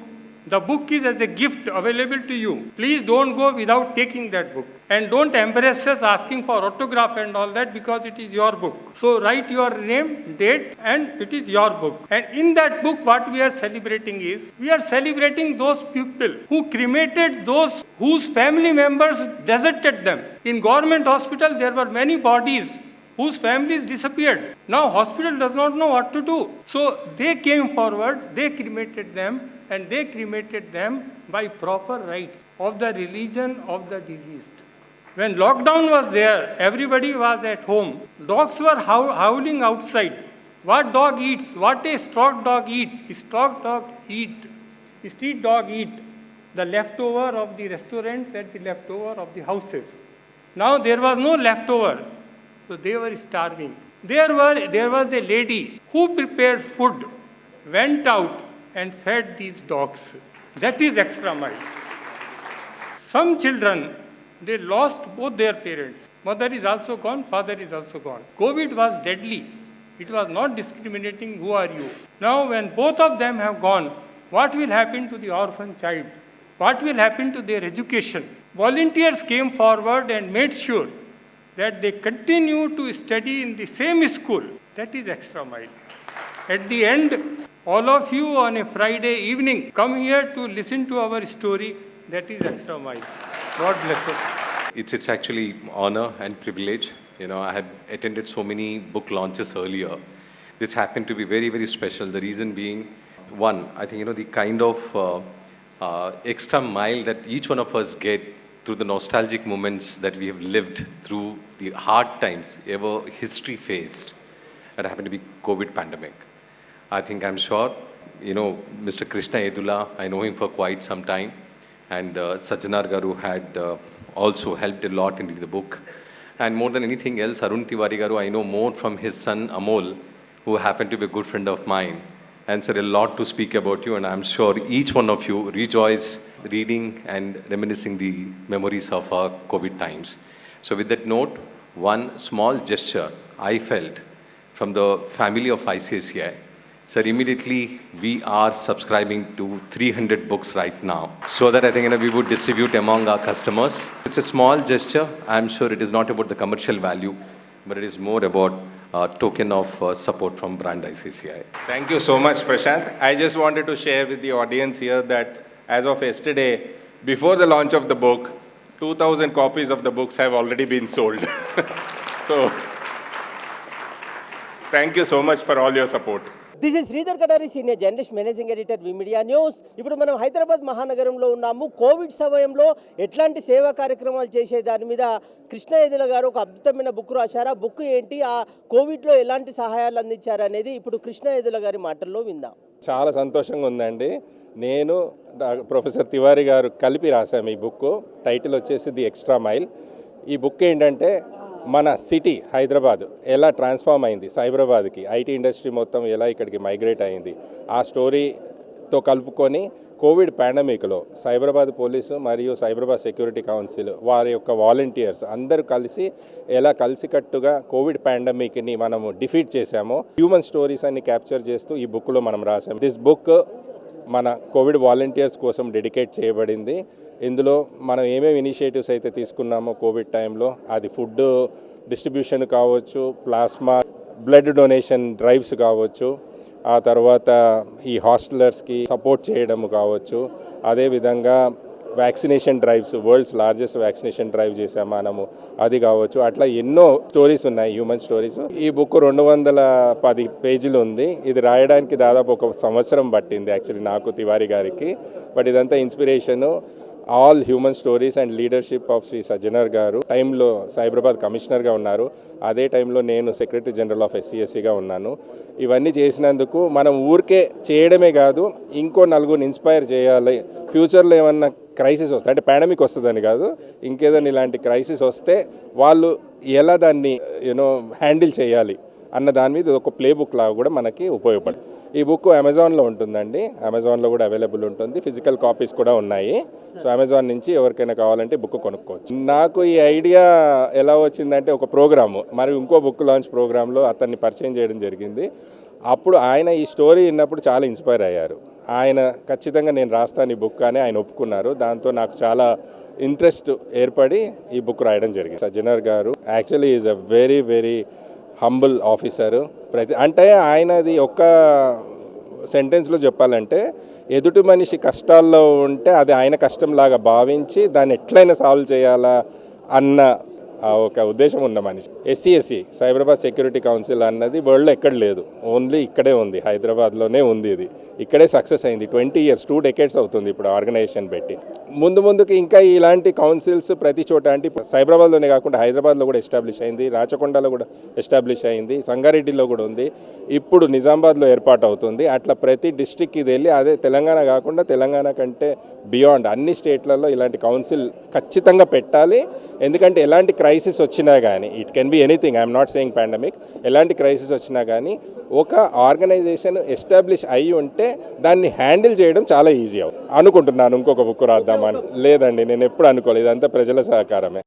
The book is as a gift available to you. Please don't go without taking that book. And don't embarrass us asking for autograph and all that because it is your book. So write your name, date, and it is your book. And in that book, what we are celebrating is, we are celebrating those people who cremated those whose family members deserted them. In government hospital, there were many bodies whose families disappeared. Now hospital does not know what to do. So they came forward, they cremated them, and they cremated them by proper rites of the religion of the deceased. When lockdown was there, everybody was at home. Dogs were howling outside. What dog eats? What a straw dog eat? Straw dog eat. Street dog eat the leftover of the restaurants and the leftover of the houses. Now there was no leftover, so they were starving. There was a lady who prepared food, went out and fed these dogs. That is extra mile. Some children, they lost both their parents. Mother is also gone, father is also gone. COVID was deadly. It was not discriminating who are you. Now when both of them have gone, what will happen to the orphan child? What will happen to their education? Volunteers came forward and made sure that they continue to study in the same school. That is extra mile. At the end, all of you on a Friday evening come here to listen to our story. That is extra mile. God bless you. It's actually honor and privilege. You know, I had attended so many book launches earlier. This happened to be very, very special. The reason being, one, I think, the kind of extra mile that each one of us get through the nostalgic moments that we have lived through the hard times ever history faced. That happened to be COVID pandemic. I'm sure, Mr. Krishna Yedula, I know him for quite some time. And Sajjanar Garu had also helped a lot in the book. And more than anything else, Arun Tiwari Garu, I know more from his son Amol, who happened to be a good friend of mine, and said a lot to speak about you. And I'm sure each one of you rejoice reading and reminiscing the memories of our COVID times. So with that note, one small gesture I felt from the family of ICSCI. Sir, immediately we are subscribing to 300 books right now, so that I think we would distribute among our customers. It's a small gesture. I'm sure it is not about the commercial value, but it is more about a token of support from brand ICCI. Thank you so much, Prashant. I just wanted to share with the audience here that as of yesterday, before the launch of the book, 2,000 copies of the books have already been sold. So, thank you so much for all your support. This is Sridhar Kadari senior journalist managing editor we media news. ఇప్పుడు మనం హైదరాబాద్ మహానగరంలో ఉన్నాము. Covid సమయంలో ఎట్లాంటి సేవా కార్యక్రమాలు చేసే దాని మీద కృష్ణ యదుల గారు ఒక అద్భుతమైన బుక్ రాశారు. ఆ బుక్ ఏంటి, ఆ కోవిడ్లో ఎలాంటి సహాయాలు అందించారు అనేది ఇప్పుడు కృష్ణ యదుల గారి మాటల్లో విందాం. చాలా సంతోషంగా ఉందండి. నేను ప్రొఫెసర్ తివారీ గారు కలిపి రాశాము ఈ బుక్. టైటిల్ వచ్చేసి ది ఎక్స్ట్రా మైల్. ఈ బుక్ ఏంటంటే మన సిటీ హైదరాబాద్ ఎలా ట్రాన్స్ఫార్మ్ అయింది, సైబరాబాద్కి ఐటీ ఇండస్ట్రీ మొత్తం ఎలా ఇక్కడికి మైగ్రేట్ అయింది, ఆ స్టోరీతో కలుపుకొని కోవిడ్ పాండమిక్లో సైబరాబాద్ పోలీసు మరియు సైబరాబాద్ సెక్యూరిటీ కౌన్సిల్ వారి యొక్క వాలంటీర్స్ అందరూ కలిసి ఎలా కలిసికట్టుగా కోవిడ్ పాండమిక్ని మనము డిఫీట్ చేశామో హ్యూమన్ స్టోరీస్ అన్ని క్యాప్చర్ చేస్తూ ఈ బుక్లో మనం రాసాము. దిస్ బుక్ మన కోవిడ్ వాలంటీర్స్ కోసం డెడికేట్ చేయబడింది. ఇందులో మనం ఏమేమి ఇనిషియేటివ్స్ అయితే తీసుకున్నామో కోవిడ్ టైంలో, అది ఫుడ్ డిస్ట్రిబ్యూషన్ కావచ్చు, ప్లాస్మా బ్లడ్ డొనేషన్ డ్రైవ్స్ కావచ్చు, ఆ తర్వాత ఈ హాస్టలర్స్కి సపోర్ట్ చేయడం కావచ్చు, అదేవిధంగా vaccination drives, world's largest vaccination drive చేసాం మనము, అది కావచ్చు. అట్లా ఎన్నో స్టోరీస్ ఉన్నాయి, హ్యూమన్ స్టోరీస్. ఈ బుక్ 210 పేజీలు ఉంది. ఇది రాయడానికి దాదాపు 1 సంవత్సరం పట్టింది యాక్చువల్లీ నాకు, తివారీ గారికి. బట్ ఇదంతా inspiration all human stories and leadership of Shri Sajjanar garu. టైంలో సైబరాబాద్ కమిషనర్గా ఉన్నారు, అదే టైంలో నేను సెక్రటరీ జనరల్ ఆఫ్ ఎస్సీఎస్సీగా ఉన్నాను. ఇవన్నీ చేసినందుకు మనం ఊరికే చేయడమే కాదు, ఇంకో నలుగురిని ఇన్స్పైర్ చేయాలి. ఫ్యూచర్లో ఏమన్నా క్రైసిస్ వస్తే, అంటే పాండమిక్ వస్తుందని కాదు, ఇంకేదైనా ఇలాంటి క్రైసిస్ వస్తే వాళ్ళు ఎలా దాన్ని హ్యాండిల్ చేయాలి అన్న దాని మీద ఒక ప్లే బుక్ లాగా కూడా మనకి ఉపయోగపడుతుంది. ఈ బుక్ అమెజాన్లో ఉంటుందండి, అమెజాన్లో కూడా అవైలబుల్ ఉంటుంది, ఫిజికల్ కాపీస్ కూడా ఉన్నాయి. సో అమెజాన్ నుంచి ఎవరికైనా కావాలంటే బుక్ కొనుక్కోవచ్చు. నాకు ఈ ఐడియా ఎలా వచ్చిందంటే ఒక ప్రోగ్రాము, మరి ఇంకో బుక్ లాంచ్ ప్రోగ్రాంలో అతన్ని పరిచయం చేయడం జరిగింది. అప్పుడు ఆయన ఈ స్టోరీ విన్నప్పుడు చాలా ఇన్స్పైర్ అయ్యారు. ఆయన ఖచ్చితంగా నేను రాస్తాను ఈ బుక్ అని ఆయన ఒప్పుకున్నారు. దాంతో నాకు చాలా ఇంట్రెస్ట్ ఏర్పడి ఈ బుక్ రాయడం జరిగింది. సజ్జనర్ గారు actually is a very very humble officer. అంటే ఆయనది ఒక్క సెంటెన్స్లో చెప్పాలంటే, ఎదుటి మనిషి కష్టాల్లో ఉంటే అది ఆయన కష్టంలాగా భావించి దాన్ని ఎట్లయినా సాల్వ్ చేయాలా అన్న ఒక ఉద్దేశం ఉన్న మనిషి. SCSC సైబరాబాద్ సెక్యూరిటీ కౌన్సిల్ అన్నది వరల్డ్లో ఎక్కడ లేదు, ఓన్లీ ఇక్కడే ఉంది, హైదరాబాద్లోనే ఉంది. ఇది ఇక్కడే సక్సెస్ అయింది. 20 years 2 decades అవుతుంది ఇప్పుడు ఆర్గనైజేషన్ పెట్టి. ముందుకి ఇంకా ఇలాంటి కౌన్సిల్స్ ప్రతి చోట, అంటే సైబరాబాద్లోనే కాకుండా హైదరాబాద్లో కూడా ఎస్టాబ్లిష్ అయింది, రాచకొండలో కూడా ఎస్టాబ్లిష్ అయింది, సంగారెడ్డిలో కూడా ఉంది, ఇప్పుడు నిజామాబాద్లో ఏర్పాటు అవుతుంది. అట్లా ప్రతి డిస్ట్రిక్ట్కి ఇది వెళ్ళి, అదే తెలంగాణ కాకుండా తెలంగాణ కంటే బియాండ్ అన్ని స్టేట్లలో ఇలాంటి కౌన్సిల్ ఖచ్చితంగా పెట్టాలి. ఎందుకంటే ఎలాంటి క్రైసిస్ వచ్చినా కానీ, it can be anything, I'm not saying pandemic, ఎలాంటి క్రైసిస్ వచ్చినా కానీ ఒక ఆర్గనైజేషన్ ఎస్టాబ్లిష్ అయ్యి ఉంటే దాన్ని హ్యాండిల్ చేయడం చాలా ఈజీ అనుకుంటున్నాను. ఇంకొక బుక్ రాద్దామని లేదండి, నేను ఎప్పుడు అనుకోలేదు, ఇదంతా ప్రజల సహకారమే.